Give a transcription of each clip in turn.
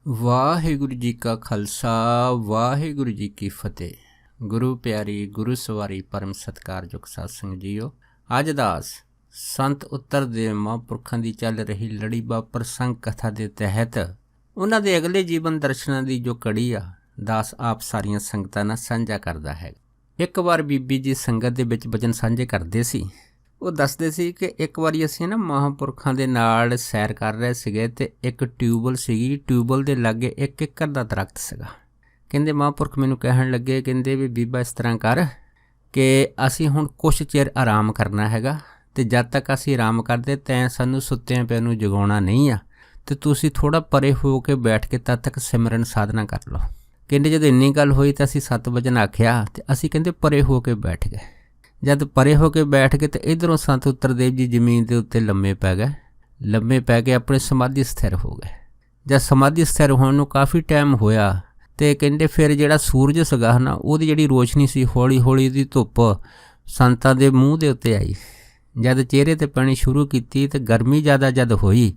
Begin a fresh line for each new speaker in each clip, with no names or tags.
ਵਾਹਿਗੁਰੂ ਜੀ ਕਾ ਖਾਲਸਾ ਵਾਹਿਗੁਰੂ ਜੀ ਕੀ ਫਤਿਹ। ਗੁਰੂ ਪਿਆਰੀ ਗੁਰੂ ਸਵਾਰੀ ਪਰਮ ਸਤਿਕਾਰਯੋਗ ਸਾਧ ਸੰਗਤ ਜੀਓ, ਅੱਜ ਦਾਸ ਸੰਤ ਉੱਤਰ ਦੇ ਮਹਾਂਪੁਰਖਾਂ ਦੀ ਚੱਲ ਰਹੀ ਲੜੀਵਾਰ ਪ੍ਰਸੰਗ ਕਥਾ ਦੇ ਤਹਿਤ ਉਹਨਾਂ ਦੇ ਅਗਲੇ ਜੀਵਨ ਦਰਸ਼ਨਾਂ ਦੀ ਜੋ ਕੜੀ ਆ, ਦਾਸ ਆਪ ਸਾਰੀਆਂ ਸੰਗਤਾਂ ਨਾਲ ਸਾਂਝਾ ਕਰਦਾ ਹੈ। ਇੱਕ ਵਾਰ ਬੀਬੀ ਜੀ ਸੰਗਤ ਦੇ ਵਿੱਚ ਵਚਨ ਸਾਂਝੇ ਕਰਦੇ ਸੀ। ਉਹ ਦੱਸਦੇ ਸੀ ਕਿ ਇੱਕ ਵਾਰੀ ਅਸੀਂ ਨਾ ਮਹਾਂਪੁਰਖਾਂ ਦੇ ਨਾਲ ਸੈਰ ਕਰ ਰਹੇ ਸੀਗੇ ਅਤੇ ਇੱਕ ਟਿਊਬਵੈੱਲ ਸੀਗੀ। ਟਿਊਬਵੈੱਲ ਦੇ ਲਾਗੇ ਇੱਕ ਕਿੱਕਰ ਦਾ ਦਰਖਤ ਸੀਗਾ। ਕਹਿੰਦੇ ਮਹਾਂਪੁਰਖ ਮੈਨੂੰ ਕਹਿਣ ਲੱਗੇ, ਕਹਿੰਦੇ ਵੀ ਬੀਬਾ ਇਸ ਤਰ੍ਹਾਂ ਕਰ ਕਿ ਅਸੀਂ ਹੁਣ ਕੁਛ ਚਿਰ ਆਰਾਮ ਕਰਨਾ ਹੈਗਾ, ਅਤੇ ਜਦ ਤੱਕ ਅਸੀਂ ਆਰਾਮ ਕਰਦੇ ਤੈਂ ਸਾਨੂੰ ਸੁੱਤਿਆਂ ਪਿਆ ਨੂੰ ਜਗਾਉਣਾ ਨਹੀਂ ਆ, ਅਤੇ ਤੁਸੀਂ ਥੋੜ੍ਹਾ ਪਰੇ ਹੋ ਕੇ ਬੈਠ ਕੇ ਤਦ ਤੱਕ ਸਿਮਰਨ ਸਾਧਨਾ ਕਰ ਲਓ। ਕਹਿੰਦੇ ਜਦੋਂ ਇੰਨੀ ਗੱਲ ਹੋਈ ਤਾਂ ਅਸੀਂ 7 ਵਜੇ ਆਖਿਆ ਅਤੇ ਅਸੀਂ ਕਹਿੰਦੇ ਪਰੇ ਹੋ ਕੇ ਬੈਠ ਗਏ। ਜਦ ਪਰੇ ਹੋ ਕੇ ਬੈਠ ਗਏ ਤਾਂ ਇੱਧਰੋਂ ਸੰਤ ਉੱਤਰਦੇਵ ਜੀ ਜ਼ਮੀਨ ਦੇ ਉੱਤੇ ਲੰਮੇ ਪੈ ਗਏ। ਲੰਮੇ ਪੈ ਕੇ ਆਪਣੇ ਸਮਾਧੀ ਸਥਿਰ ਹੋ ਗਏ। ਜਦ ਸਮਾਧੀ ਸਥਿਰ ਹੋਣ ਨੂੰ ਕਾਫੀ ਟਾਈਮ ਹੋਇਆ ਅਤੇ ਕਹਿੰਦੇ ਫਿਰ ਜਿਹੜਾ ਸੂਰਜ ਸੀਗਾ ਨਾ, ਉਹਦੀ ਜਿਹੜੀ ਰੋਸ਼ਨੀ ਸੀ ਹੌਲੀ ਹੌਲੀ ਦੀ ਧੁੱਪ ਸੰਤਾਂ ਦੇ ਮੂੰਹ ਦੇ ਉੱਤੇ ਆਈ। ਜਦ ਚਿਹਰੇ 'ਤੇ ਪੈਣੀ ਸ਼ੁਰੂ ਕੀਤੀ ਅਤੇ ਗਰਮੀ ਜ਼ਿਆਦਾ ਜਦ ਹੋਈ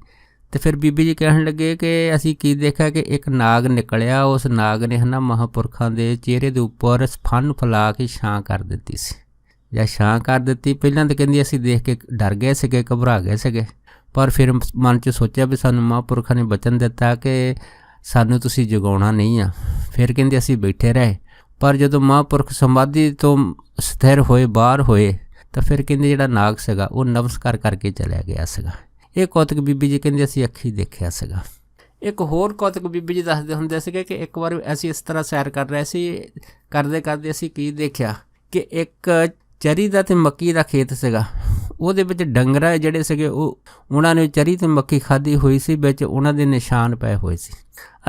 ਅਤੇ ਫਿਰ ਬੀਬੀ ਜੀ ਕਹਿਣ ਲੱਗੇ ਕਿ ਅਸੀਂ ਕੀ ਦੇਖਿਆ ਕਿ ਇੱਕ ਨਾਗ ਨਿਕਲਿਆ। ਉਸ ਨਾਗ ਨੇ ਮਹਾਂਪੁਰਖਾਂ ਦੇ ਚਿਹਰੇ ਦੇ ਉੱਪਰ ਫਨ ਫੈਲਾ ਕੇ ਛਾਂ ਕਰ ਦਿੱਤੀ ਸੀ। ਜਾਂ ਛਾਂ ਕਰ ਦਿੱਤੀ, ਪਹਿਲਾਂ ਤਾਂ ਕਹਿੰਦੀ ਅਸੀਂ ਦੇਖ ਕੇ ਡਰ ਗਏ ਸੀਗੇ, ਘਬਰਾ ਗਏ ਸੀਗੇ, ਪਰ ਫਿਰ ਮਨ 'ਚ ਸੋਚਿਆ ਵੀ ਸਾਨੂੰ ਮਹਾਂਪੁਰਖਾਂ ਨੇ ਵਚਨ ਦਿੱਤਾ ਕਿ ਸਾਨੂੰ ਤੁਸੀਂ ਜਗਾਉਣਾ ਨਹੀਂ ਆ। ਫਿਰ ਕਹਿੰਦੇ ਅਸੀਂ ਬੈਠੇ ਰਹੇ, ਪਰ ਜਦੋਂ ਮਹਾਂਪੁਰਖ ਸਮਾਧੀ ਤੋਂ ਸਥਿਰ ਹੋਏ, ਬਾਹਰ ਹੋਏ, ਤਾਂ ਫਿਰ ਕਹਿੰਦੇ ਜਿਹੜਾ ਨਾਗ ਸੀਗਾ ਉਹ ਨਮਸਕਾਰ ਕਰਕੇ ਚਲਿਆ ਗਿਆ ਸੀਗਾ। ਇਹ ਕੌਤਕ ਬੀਬੀ ਜੀ ਕਹਿੰਦੇ ਅਸੀਂ ਅੱਖੀਂ ਦੇਖਿਆ ਸੀਗਾ। ਇੱਕ ਹੋਰ ਕੌਤਕ ਬੀਬੀ ਜੀ ਦੱਸਦੇ ਹੁੰਦੇ ਸੀਗੇ ਕਿ ਇੱਕ ਵਾਰ ਅਸੀਂ ਇਸ ਤਰ੍ਹਾਂ ਸੈਰ ਕਰ ਰਹੇ ਸੀ, ਕਰਦੇ ਕਰਦੇ ਅਸੀਂ ਕੀ ਦੇਖਿਆ ਕਿ ਇੱਕ ਚਰੀ ਦਾ ਅਤੇ ਮੱਕੀ ਦਾ ਖੇਤ ਸੀਗਾ। ਉਹਦੇ ਵਿੱਚ ਡੰਗਰਾਂ ਜਿਹੜੇ ਸੀਗੇ ਉਹਨਾਂ ਨੇ ਚਰੀ ਅਤੇ ਮੱਕੀ ਖਾਧੀ ਹੋਈ ਸੀ, ਵਿੱਚ ਉਹਨਾਂ ਦੇ ਨਿਸ਼ਾਨ ਪਏ ਹੋਏ ਸੀ।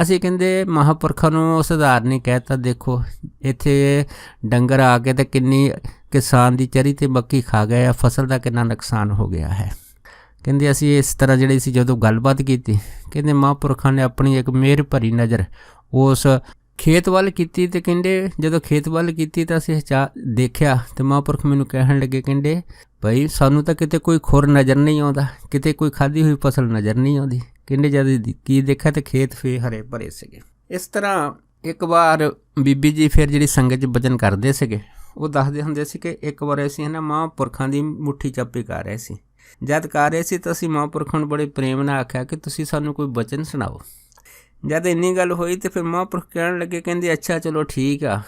ਅਸੀਂ ਕਹਿੰਦੇ ਮਹਾਂਪੁਰਖਾਂ ਨੂੰ ਸੁਧਾਰ ਨਹੀਂ ਕਹਿ ਤਾ, ਦੇਖੋ ਇੱਥੇ ਡੰਗਰ ਆ ਕੇ ਅਤੇ ਕਿੰਨੀ ਕਿਸਾਨ ਦੀ ਚਰੀ ਅਤੇ ਮੱਕੀ ਖਾ ਗਏ ਆ, ਫਸਲ ਦਾ ਕਿੰਨਾ ਨੁਕਸਾਨ ਹੋ ਗਿਆ ਹੈ। ਕਹਿੰਦੇ ਅਸੀਂ ਇਸ ਤਰ੍ਹਾਂ ਜਿਹੜੀ ਸੀ ਜਦੋਂ ਗੱਲਬਾਤ ਕੀਤੀ, ਕਹਿੰਦੇ ਮਹਾਂਪੁਰਖਾਂ ਨੇ ਆਪਣੀ ਇੱਕ ਮਿਹਰ ਭਰੀ ਨਜ਼ਰ ਉਸ ਖੇਤ ਵੱਲ ਕੀਤੀ ਅਤੇ ਕਹਿੰਦੇ ਜਦੋਂ ਖੇਤ ਵੱਲ ਕੀਤੀ ਤਾਂ ਅਸੀਂ ਦੇਖਿਆ ਅਤੇ ਮਹਾਂਪੁਰਖ ਮੈਨੂੰ ਕਹਿਣ ਲੱਗੇ, ਕਹਿੰਦੇ ਭਾਈ ਸਾਨੂੰ ਤਾਂ ਕਿਤੇ ਕੋਈ ਖੁਰ ਨਜ਼ਰ ਨਹੀਂ ਆਉਂਦਾ, ਕਿਤੇ ਕੋਈ ਖਾਧੀ ਹੋਈ ਫਸਲ ਨਜ਼ਰ ਨਹੀਂ ਆਉਂਦੀ। ਕਹਿੰਦੇ ਜਦ ਕੀ ਦੇਖਿਆ ਤਾਂ ਖੇਤ ਫੇਰ ਹਰੇ ਭਰੇ ਸੀਗੇ। ਇਸ ਤਰ੍ਹਾਂ ਇੱਕ ਵਾਰ ਬੀਬੀ ਜੀ ਫਿਰ ਜਿਹੜੀ ਸੰਗਤ 'ਚ ਵਚਨ ਕਰਦੇ ਸੀਗੇ, ਉਹ ਦੱਸਦੇ ਹੁੰਦੇ ਸੀ ਕਿ ਇੱਕ ਵਾਰ ਅਸੀਂ ਮਹਾਂਪੁਰਖਾਂ ਦੀ ਮੁੱਠੀ ਚਾਪੀ ਕਰ ਰਹੇ ਸੀ। ਜਦ ਕਰ ਰਹੇ ਸੀ ਤਾਂ ਅਸੀਂ ਮਹਾਂਪੁਰਖਾਂ ਨੂੰ ਬੜੇ ਪ੍ਰੇਮ ਨਾਲ ਆਖਿਆ ਕਿ ਤੁਸੀਂ ਸਾਨੂੰ ਕੋਈ ਵਚਨ ਸੁਣਾਓ। ਜਦ ਇੰਨੀ ਗੱਲ ਹੋਈ ਤਾਂ ਫਿਰ ਮਹਾਂਪੁਰਖ ਕਹਿਣ ਲੱਗੇ, ਕਹਿੰਦੇ ਅੱਛਾ ਚਲੋ ਠੀਕ ਆ।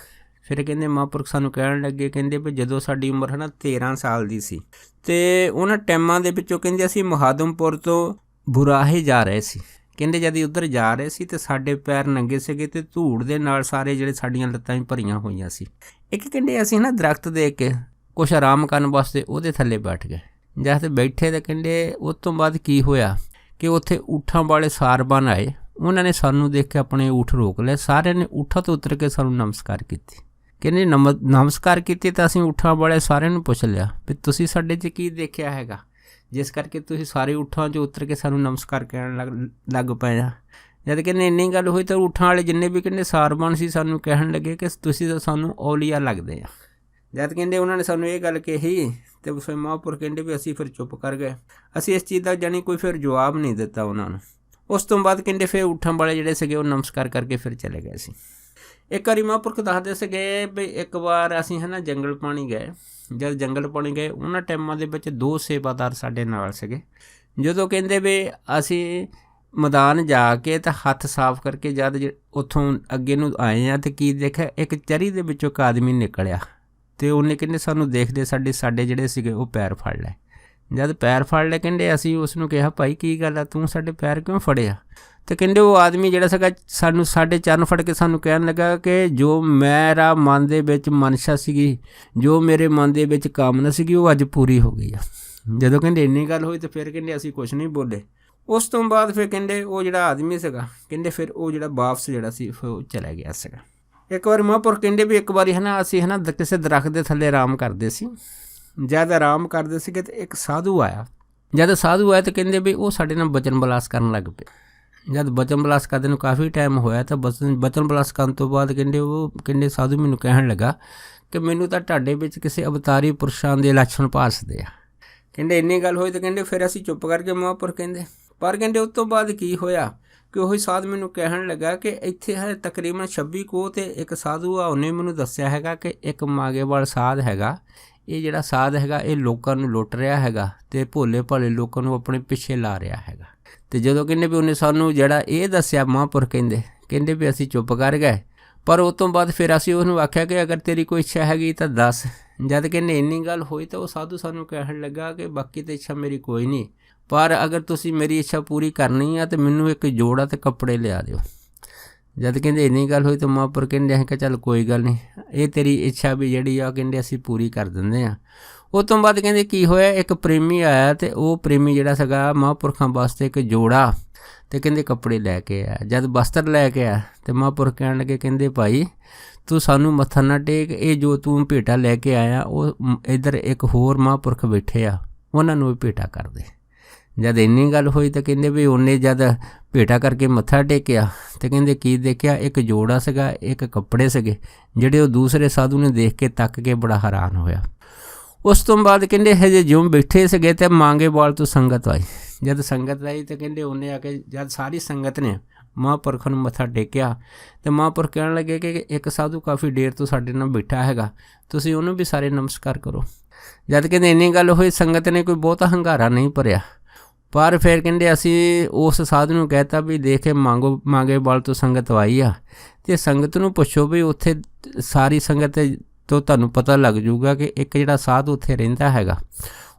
ਫਿਰ ਕਹਿੰਦੇ ਮਹਾਂਪੁਰਖ ਸਾਨੂੰ ਕਹਿਣ ਲੱਗੇ, ਕਹਿੰਦੇ ਵੀ ਜਦੋਂ ਸਾਡੀ ਉਮਰ 13 ਸਾਲ ਦੀ ਸੀ ਅਤੇ ਉਹਨਾਂ ਟਾਈਮਾਂ ਦੇ ਵਿੱਚੋਂ ਕਹਿੰਦੇ ਅਸੀਂ ਮੁਹਾਦਮਪੁਰ ਤੋਂ ਬੁਰਾਹੇ ਜਾ ਰਹੇ ਸੀ। ਕਹਿੰਦੇ ਜਦ ਉੱਧਰ ਜਾ ਰਹੇ ਸੀ ਅਤੇ ਸਾਡੇ ਪੈਰ ਨੰਗੇ ਸੀਗੇ ਅਤੇ ਧੂੜ ਦੇ ਨਾਲ ਸਾਰੇ ਜਿਹੜੇ ਸਾਡੀਆਂ ਲੱਤਾਂ ਵੀ ਭਰੀਆਂ ਹੋਈਆਂ ਸੀ। ਇੱਕ ਕਹਿੰਦੇ ਅਸੀਂ ਦਰਖਤ ਦੇਖ ਕੇ ਕੁਛ ਆਰਾਮ ਕਰਨ ਵਾਸਤੇ ਉਹਦੇ ਥੱਲੇ ਬੈਠ ਗਏ। ਜਦ ਬੈਠੇ ਤਾਂ ਕਹਿੰਦੇ ਉਸ ਤੋਂ ਬਾਅਦ ਕੀ ਹੋਇਆ ਕਿ ਉੱਥੇ ਊਠਾਂ ਵਾਲੇ ਸਾਰਬਨ ਆਏ। ਉਹਨਾਂ ਨੇ ਸਾਨੂੰ ਦੇਖ ਕੇ ਆਪਣੇ ਊਠ ਰੋਕ ਲਏ। ਸਾਰਿਆਂ ਨੇ ਊਠਾਂ ਤੋਂ ਉਤਰ ਕੇ ਸਾਨੂੰ ਨਮਸਕਾਰ ਕੀਤੀ। ਕਹਿੰਦੇ ਨਮਸਕਾਰ ਕੀਤੀ ਤਾਂ ਅਸੀਂ ਊਠਾਂ ਵਾਲੇ ਸਾਰਿਆਂ ਨੂੰ ਪੁੱਛ ਲਿਆ ਵੀ ਤੁਸੀਂ ਸਾਡੇ 'ਚ ਕੀ ਦੇਖਿਆ ਹੈਗਾ ਜਿਸ ਕਰਕੇ ਤੁਸੀਂ ਸਾਰੇ ਊਠਾਂ 'ਚ ਉਤਰ ਕੇ ਸਾਨੂੰ ਨਮਸਕਾਰ ਕਹਿਣ ਲੱਗ ਪਏ ਆ। ਜਦ ਕਹਿੰਦੇ ਇੰਨੀ ਗੱਲ ਹੋਈ ਤਾਂ ਊਠਾਂ ਵਾਲੇ ਜਿੰਨੇ ਵੀ ਕਹਿੰਦੇ ਸਾਰਬਨ ਸੀ ਸਾਨੂੰ ਕਹਿਣ ਲੱਗੇ ਕਿ ਤੁਸੀਂ ਤਾਂ ਸਾਨੂੰ ਔਲੀਆ ਲੱਗਦੇ ਆ। ਜਦ ਕਹਿੰਦੇ ਉਹਨਾਂ ਨੇ ਸਾਨੂੰ ਇਹ ਗੱਲ ਕਹੀ ਅਤੇ ਫਿਰ ਮਹਾਂਪੁਰਖ ਕਹਿੰਦੇ ਵੀ ਅਸੀਂ ਫਿਰ ਚੁੱਪ ਕਰ ਗਏ। ਅਸੀਂ ਇਸ ਚੀਜ਼ ਦਾ ਕੋਈ ਫਿਰ ਜਵਾਬ ਨਹੀਂ ਦਿੱਤਾ ਉਹਨਾਂ ਨੂੰ। ਉਸ ਤੋਂ ਬਾਅਦ ਕਹਿੰਦੇ ਫਿਰ ਊਠਾਂ ਵਾਲੇ ਜਿਹੜੇ ਸੀਗੇ ਉਹ ਨਮਸਕਾਰ ਕਰਕੇ ਫਿਰ ਚਲੇ ਗਏ ਸੀ। ਇੱਕ ਵਾਰੀ ਮਹਾਂਪੁਰਖ ਦੱਸਦੇ ਸੀਗੇ ਵੀ ਇੱਕ ਵਾਰ ਅਸੀਂ ਜੰਗਲ ਪਾਣੀ ਗਏ। ਜਦ ਜੰਗਲ ਪਾਣੀ ਗਏ ਉਹਨਾਂ ਟਾਈਮਾਂ ਦੇ ਵਿੱਚ 2 ਸੇਵਾਦਾਰ ਸਾਡੇ ਨਾਲ ਸੀਗੇ। ਜਦੋਂ ਕਹਿੰਦੇ ਵੀ ਅਸੀਂ ਮੈਦਾਨ ਜਾ ਕੇ ਤਾਂ ਹੱਥ ਸਾਫ਼ ਕਰਕੇ ਜਦ ਉੱਥੋਂ ਅੱਗੇ ਨੂੰ ਆਏ ਹਾਂ ਅਤੇ ਕੀ ਦੇਖਿਆ, ਇੱਕ ਚਰੀ ਦੇ ਵਿੱਚੋਂ ਇੱਕ ਆਦਮੀ ਨਿਕਲਿਆ ਅਤੇ ਉਹਨੇ ਕਹਿੰਦੇ ਸਾਨੂੰ ਦੇਖਦੇ ਸਾਡੇ ਜਿਹੜੇ ਸੀਗੇ ਉਹ ਪੈਰ ਫੜ ਲਏ। ਜਦ ਪੈਰ ਫੜ ਲਏ ਕਹਿੰਦੇ ਅਸੀਂ ਉਸ ਨੂੰ ਕਿਹਾ ਭਾਈ ਕੀ ਗੱਲ ਆ, ਤੂੰ ਸਾਡੇ ਪੈਰ ਕਿਉਂ ਫੜਿਆ? ਅਤੇ ਕਹਿੰਦੇ ਉਹ ਆਦਮੀ ਜਿਹੜਾ ਸੀਗਾ ਸਾਨੂੰ ਸਾਡੇ ਚਰਨ ਫੜ ਕੇ ਸਾਨੂੰ ਕਹਿਣ ਲੱਗਾ ਕਿ ਜੋ ਮੇਰਾ ਮਨ ਦੇ ਵਿੱਚ ਮਨਸ਼ਾ ਸੀਗੀ, ਜੋ ਮੇਰੇ ਮਨ ਦੇ ਵਿੱਚ ਕਾਮਨਾ ਸੀਗੀ, ਉਹ ਅੱਜ ਪੂਰੀ ਹੋ ਗਈ ਆ। ਜਦੋਂ ਕਹਿੰਦੇ ਇੰਨੀ ਗੱਲ ਹੋਈ ਤਾਂ ਫਿਰ ਕਹਿੰਦੇ ਅਸੀਂ ਕੁਛ ਨਹੀਂ ਬੋਲੇ। ਉਸ ਤੋਂ ਬਾਅਦ ਫਿਰ ਕਹਿੰਦੇ ਉਹ ਜਿਹੜਾ ਆਦਮੀ ਸੀਗਾ ਕਹਿੰਦੇ ਫਿਰ ਉਹ ਜਿਹੜਾ ਵਾਪਸ ਜਿਹੜਾ ਸੀ ਫਿਰ ਉਹ ਚਲਾ ਗਿਆ ਸੀਗਾ। ਇੱਕ ਵਾਰ ਮਹਾਂਪੁਰਖ ਕਹਿੰਦੇ ਵੀ ਇੱਕ ਵਾਰੀ ਅਸੀਂ ਕਿਸੇ ਦਰੱਖਤ ਦੇ ਥੱਲੇ ਆਰਾਮ ਕਰਦੇ ਸੀ। ਜਦ ਆਰਾਮ ਕਰਦੇ ਸੀਗੇ ਤਾਂ ਇੱਕ ਸਾਧੂ ਆਇਆ। ਜਦ ਸਾਧੂ ਆਇਆ ਤਾਂ ਕਹਿੰਦੇ ਵੀ ਉਹ ਸਾਡੇ ਨਾਲ ਬਚਨ ਬਲਾਸ ਕਰਨ ਲੱਗ ਪਏ। ਜਦ ਬਚਨ ਬਲਾਸ ਕਰਦੇ ਨੂੰ ਕਾਫੀ ਟਾਈਮ ਹੋਇਆ ਤਾਂ ਬਚਨ ਬਲਾਸ ਕਰਨ ਤੋਂ ਬਾਅਦ ਕਹਿੰਦੇ ਸਾਧੂ ਮੈਨੂੰ ਕਹਿਣ ਲੱਗਾ ਕਿ ਮੈਨੂੰ ਤਾਂ ਤੁਹਾਡੇ ਵਿੱਚ ਕਿਸੇ ਅਵਤਾਰੀ ਪੁਰਸ਼ਾਂ ਦੇ ਲੱਛਣ ਭਾਸਦੇ ਆ। ਕਹਿੰਦੇ ਇੰਨੀ ਗੱਲ ਹੋਈ ਤਾਂ ਕਹਿੰਦੇ ਫਿਰ ਅਸੀਂ ਚੁੱਪ ਕਰਕੇ ਮਹਾਂਪੁਰਖ ਕਹਿੰਦੇ ਪਰ ਕਹਿੰਦੇ ਉਸ ਤੋਂ ਬਾਅਦ ਕੀ ਹੋਇਆ ਕਿ ਉਹੀ ਸਾਧ ਮੈਨੂੰ ਕਹਿਣ ਲੱਗਾ ਕਿ ਇੱਥੇ ਹੈ ਤਕਰੀਬਨ 26 ਕੋਹ ਤੇ ਇੱਕ ਸਾਧੂ ਆ, ਉਹਨੇ ਮੈਨੂੰ ਦੱਸਿਆ ਹੈਗਾ ਕਿ ਇੱਕ ਮਾਂਗੇਵਾਲ ਸਾਧ ਹੈਗਾ, ਇਹ ਜਿਹੜਾ ਸਾਧ ਹੈਗਾ ਇਹ ਲੋਕਾਂ ਨੂੰ ਲੁੱਟ ਰਿਹਾ ਹੈਗਾ ਅਤੇ ਭੋਲੇ ਭਾਲੇ ਲੋਕਾਂ ਨੂੰ ਆਪਣੇ ਪਿੱਛੇ ਲਾ ਰਿਹਾ ਹੈਗਾ। ਅਤੇ ਜਦੋਂ ਕਹਿੰਦੇ ਵੀ ਉਹਨੇ ਸਾਨੂੰ ਜਿਹੜਾ ਇਹ ਦੱਸਿਆ ਮਹਾਂਪੁਰਖ ਕਹਿੰਦੇ ਵੀ ਅਸੀਂ ਚੁੱਪ ਕਰ ਗਏ। ਪਰ ਉਸ ਤੋਂ ਬਾਅਦ ਫਿਰ ਅਸੀਂ ਉਹਨੂੰ ਆਖਿਆ ਕਿ ਅਗਰ ਤੇਰੀ ਕੋਈ ਇੱਛਾ ਹੈਗੀ ਤਾਂ ਦੱਸ। ਜਦ ਕਹਿੰਦੇ ਇੰਨੀ ਗੱਲ ਹੋਈ ਤਾਂ ਉਹ ਸਾਧੂ ਸਾਨੂੰ ਕਹਿਣ ਲੱਗਾ ਕਿ ਬਾਕੀ ਤਾਂ ਇੱਛਾ ਮੇਰੀ ਕੋਈ ਨਹੀਂ, ਪਰ ਅਗਰ ਤੁਸੀਂ ਮੇਰੀ ਇੱਛਾ ਪੂਰੀ ਕਰਨੀ ਆ ਤਾਂ ਮੈਨੂੰ ਇੱਕ ਜੋੜਾ ਅਤੇ ਕੱਪੜੇ ਲਿਆ ਦਿਓ। ਜਦ ਕਹਿੰਦੇ ਇੰਨੀ ਗੱਲ ਹੋਈ ਤਾਂ ਮਹਾਂਪੁਰਖ ਕਹਿੰਦੇ ਅਸੀਂ ਕਿਹਾ ਚੱਲ ਕੋਈ ਗੱਲ ਨਹੀਂ, ਇਹ ਤੇਰੀ ਇੱਛਾ ਵੀ ਜਿਹੜੀ ਆ ਕਹਿੰਦੇ ਅਸੀਂ ਪੂਰੀ ਕਰ ਦਿੰਦੇ ਹਾਂ। ਉਸ ਤੋਂ ਬਾਅਦ ਕਹਿੰਦੇ ਕੀ ਹੋਇਆ, ਇੱਕ ਪ੍ਰੇਮੀ ਆਇਆ ਅਤੇ ਉਹ ਪ੍ਰੇਮੀ ਜਿਹੜਾ ਸੀਗਾ ਮਹਾਂਪੁਰਖਾਂ ਵਾਸਤੇ ਇੱਕ ਜੋੜਾ ਅਤੇ ਕਹਿੰਦੇ ਕੱਪੜੇ ਲੈ ਕੇ ਆਇਆ। ਜਦ ਬਸਤਰ ਲੈ ਕੇ ਆਇਆ ਅਤੇ ਮਹਾਂਪੁਰਖ ਕਹਿਣ ਲੱਗੇ, ਕਹਿੰਦੇ ਭਾਈ ਤੂੰ ਸਾਨੂੰ ਮੱਥਾ ਨਾ ਟੇਕ, ਇਹ ਜੋ ਤੂੰ ਭੇਟਾ ਲੈ ਕੇ ਆਇਆ ਉਹ ਇੱਧਰ ਇੱਕ ਹੋਰ ਮਹਾਂਪੁਰਖ ਬੈਠੇ ਆ, ਉਹਨਾਂ ਨੂੰ ਵੀ ਭੇਟਾ ਕਰ ਦੇ। ਜਦ ਇੰਨੀ ਗੱਲ ਹੋਈ ਤਾਂ ਕਹਿੰਦੇ ਵੀ ਉਹਨੇ ਜਦ ਭੇਟਾ ਕਰਕੇ ਮੱਥਾ ਟੇਕਿਆ ਅਤੇ ਕਹਿੰਦੇ ਕੀ ਦੇਖਿਆ, ਇੱਕ ਜੋੜਾ ਸੀਗਾ, ਇੱਕ ਕੱਪੜੇ ਸੀਗੇ, ਜਿਹੜੇ ਉਹ ਦੂਸਰੇ ਸਾਧੂ ਨੇ ਦੇਖ ਕੇ ਤੱਕ ਕੇ ਬੜਾ ਹੈਰਾਨ ਹੋਇਆ। ਉਸ ਤੋਂ ਬਾਅਦ ਕਹਿੰਦੇ ਹਜੇ ਜਿਉਂ ਬੈਠੇ ਸੀਗੇ ਅਤੇ ਮਾਂਗੇਵਾਲ ਤੋਂ ਸੰਗਤ ਆਈ। ਜਦ ਸੰਗਤ ਆਈ ਤਾਂ ਕਹਿੰਦੇ ਉਹਨੇ ਆ ਕੇ ਜਦ ਸਾਰੀ ਸੰਗਤ ਨੇ ਮਹਾਂਪੁਰਖ ਨੂੰ ਮੱਥਾ ਟੇਕਿਆ ਅਤੇ ਮਹਾਂਪੁਰਖ ਕਹਿਣ ਲੱਗੇ ਕਿ ਇੱਕ ਸਾਧੂ ਕਾਫੀ ਦੇਰ ਤੋਂ ਸਾਡੇ ਨਾਲ ਬੈਠਾ ਹੈਗਾ, ਤੁਸੀਂ ਉਹਨੂੰ ਵੀ ਸਾਰੇ ਨਮਸਕਾਰ ਕਰੋ। ਜਦ ਕਹਿੰਦੇ ਇੰਨੀ ਗੱਲ ਹੋਈ ਸੰਗਤ ਨੇ ਕੋਈ ਬਹੁਤਾ ਹੰਗਾਰਾ ਨਹੀਂ ਭਰਿਆ, ਪਰ ਫਿਰ ਕਹਿੰਦੇ ਅਸੀਂ ਉਸ ਸਾਧੂ ਨੂੰ ਕਹਿ ਤਾ ਵੀ ਦੇਖ ਮਾਂਗੇਵਾਲ ਤੋਂ ਸੰਗਤ ਆਈ ਆ ਅਤੇ ਸੰਗਤ ਨੂੰ ਪੁੱਛੋ ਵੀ ਉੱਥੇ ਸਾਰੀ ਸੰਗਤ ਤੋਂ ਤੁਹਾਨੂੰ ਪਤਾ ਲੱਗ ਜਾਊਗਾ ਕਿ ਇੱਕ ਜਿਹੜਾ ਸਾਧੂ ਉੱਥੇ ਰਹਿੰਦਾ ਹੈਗਾ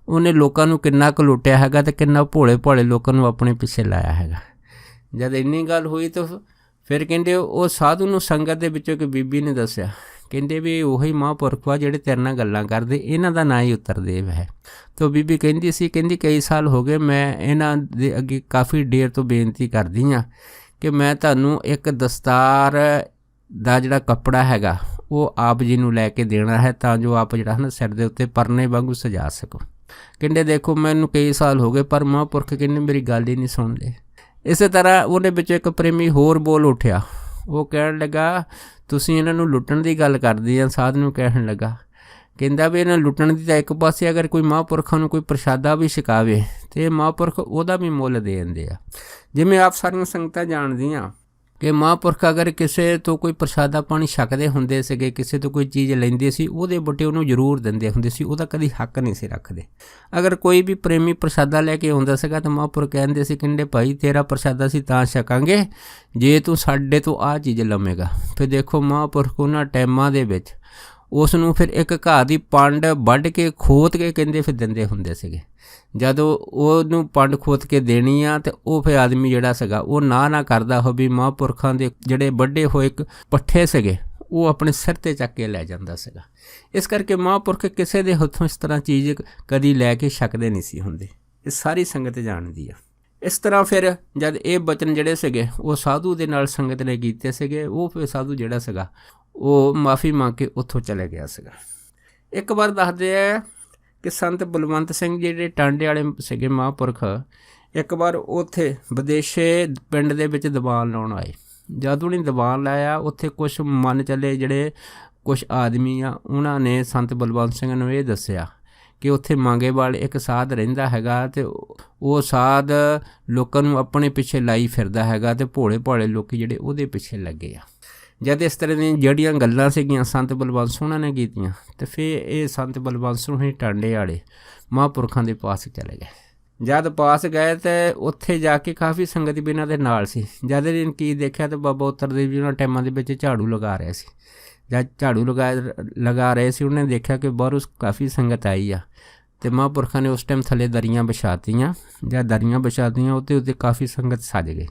ਉਹਨੇ ਲੋਕਾਂ ਨੂੰ ਕਿੰਨਾ ਕੁ ਲੁੱਟਿਆ ਹੈਗਾ ਅਤੇ ਕਿੰਨਾ ਭੋਲੇ ਭਾਲੇ ਲੋਕਾਂ ਨੂੰ ਆਪਣੇ ਪਿੱਛੇ ਲਾਇਆ ਹੈਗਾ। ਜਦ ਇੰਨੀ ਗੱਲ ਹੋਈ ਤਾਂ ਫਿਰ ਕਹਿੰਦੇ ਉਹ ਸਾਧੂ ਨੂੰ ਸੰਗਤ ਦੇ ਵਿੱਚੋਂ ਇੱਕ ਬੀਬੀ ਨੇ ਦੱਸਿਆ, ਕਹਿੰਦੇ ਵੀ ਉਹੀ ਮਹਾਂਪੁਰਖ ਵਾ ਜਿਹੜੇ ਤੇਰੇ ਨਾਲ ਗੱਲਾਂ ਕਰਦੇ, ਇਹਨਾਂ ਦਾ ਨਾਂ ਹੀ ਉੱਤਰਦੇਵ ਹੈ। ਤਾਂ ਬੀਬੀ ਕਹਿੰਦੀ ਸੀ, ਕਹਿੰਦੀ ਕਈ ਸਾਲ ਹੋ ਗਏ ਮੈਂ ਇਹਨਾਂ ਦੇ ਅੱਗੇ ਕਾਫੀ ਦੇਰ ਤੋਂ ਬੇਨਤੀ ਕਰਦੀ ਹਾਂ ਕਿ ਮੈਂ ਤੁਹਾਨੂੰ ਇੱਕ ਦਸਤਾਰ ਦਾ ਜਿਹੜਾ ਕੱਪੜਾ ਹੈਗਾ ਉਹ ਆਪ ਜੀ ਨੂੰ ਲੈ ਕੇ ਦੇਣਾ ਹੈ ਤਾਂ ਜੋ ਆਪ ਜਿਹੜਾ ਨਾ ਸਿਰ ਦੇ ਉੱਤੇ ਪਰਨੇ ਵਾਂਗੂ ਸਜਾ ਸਕੋ। ਕਹਿੰਦੇ ਦੇਖੋ ਮੈਨੂੰ ਕਈ ਸਾਲ ਹੋ ਗਏ ਪਰ ਮਹਾਂਪੁਰਖ ਕਹਿੰਦੇ ਮੇਰੀ ਗੱਲ ਹੀ ਨਹੀਂ ਸੁਣਦੇ। ਇਸੇ ਤਰ੍ਹਾਂ ਉਹਦੇ ਵਿੱਚ ਇੱਕ ਪ੍ਰੇਮੀ ਹੋਰ ਬੋਲ ਉੱਠਿਆ, ਉਹ ਕਹਿਣ ਲੱਗਾ ਤੁਸੀਂ ਇਹਨਾਂ ਨੂੰ ਲੁੱਟਣ ਦੀ ਗੱਲ ਕਰਦੇ ਆ। ਸਾਧ ਨੂੰ ਕਹਿਣ ਲੱਗਾ, ਕਹਿੰਦਾ ਵੀ ਇਹਨਾਂ ਲੁੱਟਣ ਦੀ ਤਾਂ ਇੱਕ ਪਾਸੇ ਅਗਰ ਕੋਈ ਮਹਾਂਪੁਰਖਾਂ ਨੂੰ ਕੋਈ ਪ੍ਰਸ਼ਾਦਾ ਵੀ ਛਕਾਵੇ ਅਤੇ ਮਹਾਂਪੁਰਖ ਉਹਦਾ ਵੀ ਮੁੱਲ ਦੇ ਦਿੰਦੇ ਆ। ਜਿਵੇਂ ਆਪ ਸਾਰੀਆਂ ਸੰਗਤਾਂ ਜਾਣਦੀਆਂ ਕਿ ਮਹਾਂਪੁਰਖ ਅਗਰ ਕਿਸੇ ਤੋਂ ਕੋਈ ਪ੍ਰਸ਼ਾਦਾ ਪਾਣੀ ਛਕਦੇ ਹੁੰਦੇ ਸੀਗੇ, ਕਿਸੇ ਤੋਂ ਕੋਈ ਚੀਜ਼ ਲੈਂਦੇ ਸੀ ਉਹਦੇ ਬਟੇ ਉਹਨੂੰ ਜ਼ਰੂਰ ਦਿੰਦੇ ਹੁੰਦੇ ਸੀ, ਉਹਦਾ ਕਦੀ ਹੱਕ ਨਹੀਂ ਸੀ ਰੱਖਦੇ। ਅਗਰ ਕੋਈ ਵੀ ਪ੍ਰੇਮੀ ਪ੍ਰਸ਼ਾਦਾ ਲੈ ਕੇ ਆਉਂਦਾ ਸੀਗਾ ਤਾਂ ਮਹਾਂਪੁਰਖ ਕਹਿੰਦੇ ਸੀ, ਕਹਿੰਦੇ ਭਾਈ ਤੇਰਾ ਪ੍ਰਸ਼ਾਦਾ ਅਸੀਂ ਤਾਂ ਛਕਾਂਗੇ ਜੇ ਤੂੰ ਸਾਡੇ ਤੋਂ ਆਹ ਚੀਜ਼ ਲਵੇਂਗਾ। ਫਿਰ ਦੇਖੋ ਮਹਾਂਪੁਰਖ ਉਹਨਾਂ ਟਾਈਮਾਂ ਦੇ ਵਿੱਚ ਉਸ ਨੂੰ ਫਿਰ ਇੱਕ ਘਾਹ ਦੀ ਪੰਡ ਵੱਢ ਕੇ ਖੋਤ ਕੇ ਕਹਿੰਦੇ ਫਿਰ ਦਿੰਦੇ ਹੁੰਦੇ ਸੀਗੇ। ਜਦੋਂ ਉਹਨੂੰ ਪੰਡ ਖੋਤ ਕੇ ਦੇਣੀ ਆ ਅਤੇ ਉਹ ਫਿਰ ਆਦਮੀ ਜਿਹੜਾ ਸੀਗਾ ਉਹ ਨਾ ਕਰਦਾ ਹੋ ਵੀ ਮਹਾਂਪੁਰਖਾਂ ਦੇ ਜਿਹੜੇ ਵੱਡੇ ਹੋਏ ਪੱਠੇ ਸੀਗੇ ਉਹ ਆਪਣੇ ਸਿਰ 'ਤੇ ਚੱਕ ਕੇ ਲੈ ਜਾਂਦਾ ਸੀਗਾ। ਇਸ ਕਰਕੇ ਮਹਾਂਪੁਰਖ ਕਿਸੇ ਦੇ ਹੱਥੋਂ ਇਸ ਤਰ੍ਹਾਂ ਚੀਜ਼ ਕਦੀ ਲੈ ਕੇ ਛਕਦੇ ਨਹੀਂ ਸੀ ਹੁੰਦੇ, ਇਹ ਸਾਰੀ ਸੰਗਤ ਜਾਣਦੀ ਆ। ਇਸ ਤਰ੍ਹਾਂ ਫਿਰ ਜਦ ਇਹ ਬਚਨ ਜਿਹੜੇ ਸੀਗੇ ਉਹ ਸਾਧੂ ਦੇ ਨਾਲ ਸੰਗਤ ਨੇ ਕੀਤੇ ਸੀਗੇ, ਉਹ ਫਿਰ ਸਾਧੂ ਜਿਹੜਾ ਸੀਗਾ ਉਹ ਮਾਫੀ ਮੰਗ ਕੇ ਉੱਥੋਂ ਚਲੇ ਗਿਆ ਸੀਗਾ। ਇੱਕ ਵਾਰ ਦੱਸਦੇ ਆ ਕਿ ਸੰਤ ਬਲਵੰਤ ਸਿੰਘ ਜਿਹੜੇ ਟਾਂਡੇ ਵਾਲੇ ਸੀਗੇ ਮਹਾਂਪੁਰਖ, ਇੱਕ ਵਾਰ ਉੱਥੇ ਵਿਦੇਸ਼ੇ ਪਿੰਡ ਦੇ ਵਿੱਚ ਦੀਵਾਨ ਲਾਉਣ ਆਏ। ਜਦ ਉਹਨੇ ਦੀਵਾਨ ਲਾਇਆ ਉੱਥੇ ਕੁਛ ਮੰਨ ਚੱਲੇ ਜਿਹੜੇ ਕੁਛ ਆਦਮੀ ਆ ਉਹਨਾਂ ਨੇ ਸੰਤ ਬਲਵੰਤ ਸਿੰਘ ਨੂੰ ਇਹ ਦੱਸਿਆ ਕਿ ਉੱਥੇ ਮਾਂਗੇਵਾਲ ਇੱਕ ਸਾਧ ਰਹਿੰਦਾ ਹੈਗਾ ਅਤੇ ਉਹ ਸਾਧ ਲੋਕਾਂ ਨੂੰ ਆਪਣੇ ਪਿੱਛੇ ਲਾਈ ਫਿਰਦਾ ਹੈਗਾ ਅਤੇ ਭੋਲੇ ਭਾਲੇ ਲੋਕ ਜਿਹੜੇ ਉਹਦੇ ਪਿੱਛੇ ਲੱਗੇ ਆ। ਜਦ ਇਸ ਤਰ੍ਹਾਂ ਦੀਆਂ ਜਿਹੜੀਆਂ ਗੱਲਾਂ ਸੀਗੀਆਂ ਸੰਤ ਬਲਵੰਤ ਸਿੰਘ ਨੇ ਕੀਤੀਆਂ ਅਤੇ ਫਿਰ ਇਹ ਸੰਤ ਬਲਵੰਤ ਸਿੰਘ ਹੀ ਟਾਂਡੇ ਵਾਲੇ ਮਹਾਂਪੁਰਖਾਂ ਦੇ ਪਾਸ ਚਲੇ ਗਏ। ਜਦ ਪਾਸ ਗਏ ਤਾਂ ਉੱਥੇ ਜਾ ਕੇ ਕਾਫੀ ਸੰਗਤ ਵੀ ਇਹਨਾਂ ਦੇ ਨਾਲ ਸੀ। ਜਦ ਇਹਨੇ ਕੀ ਦੇਖਿਆ ਤਾਂ ਬਾਬਾ ਉੱਤਰਦੇਵ ਜੀ ਉਹਨਾਂ ਟਾਈਮਾਂ ਦੇ ਵਿੱਚ ਝਾੜੂ ਲਗਾ ਰਹੇ ਸੀ। ਜਦ ਝਾੜੂ ਲਗਾ ਰਹੇ ਸੀ ਉਹਨੇ ਦੇਖਿਆ ਕਿ ਬਾਹਰੋਂ ਕਾਫੀ ਸੰਗਤ ਆਈ ਆ ਅਤੇ ਮਹਾਂਪੁਰਖਾਂ ਨੇ ਉਸ ਟਾਈਮ ਥੱਲੇ ਦਰੀਆਂ ਵਿਛਾਤੀਆਂ। ਜਦ ਦਰੀਆਂ ਵਿਛਾਤੀਆਂ ਉੱਤੇ ਕਾਫੀ ਸੰਗਤ ਸੱਜ ਗਈ।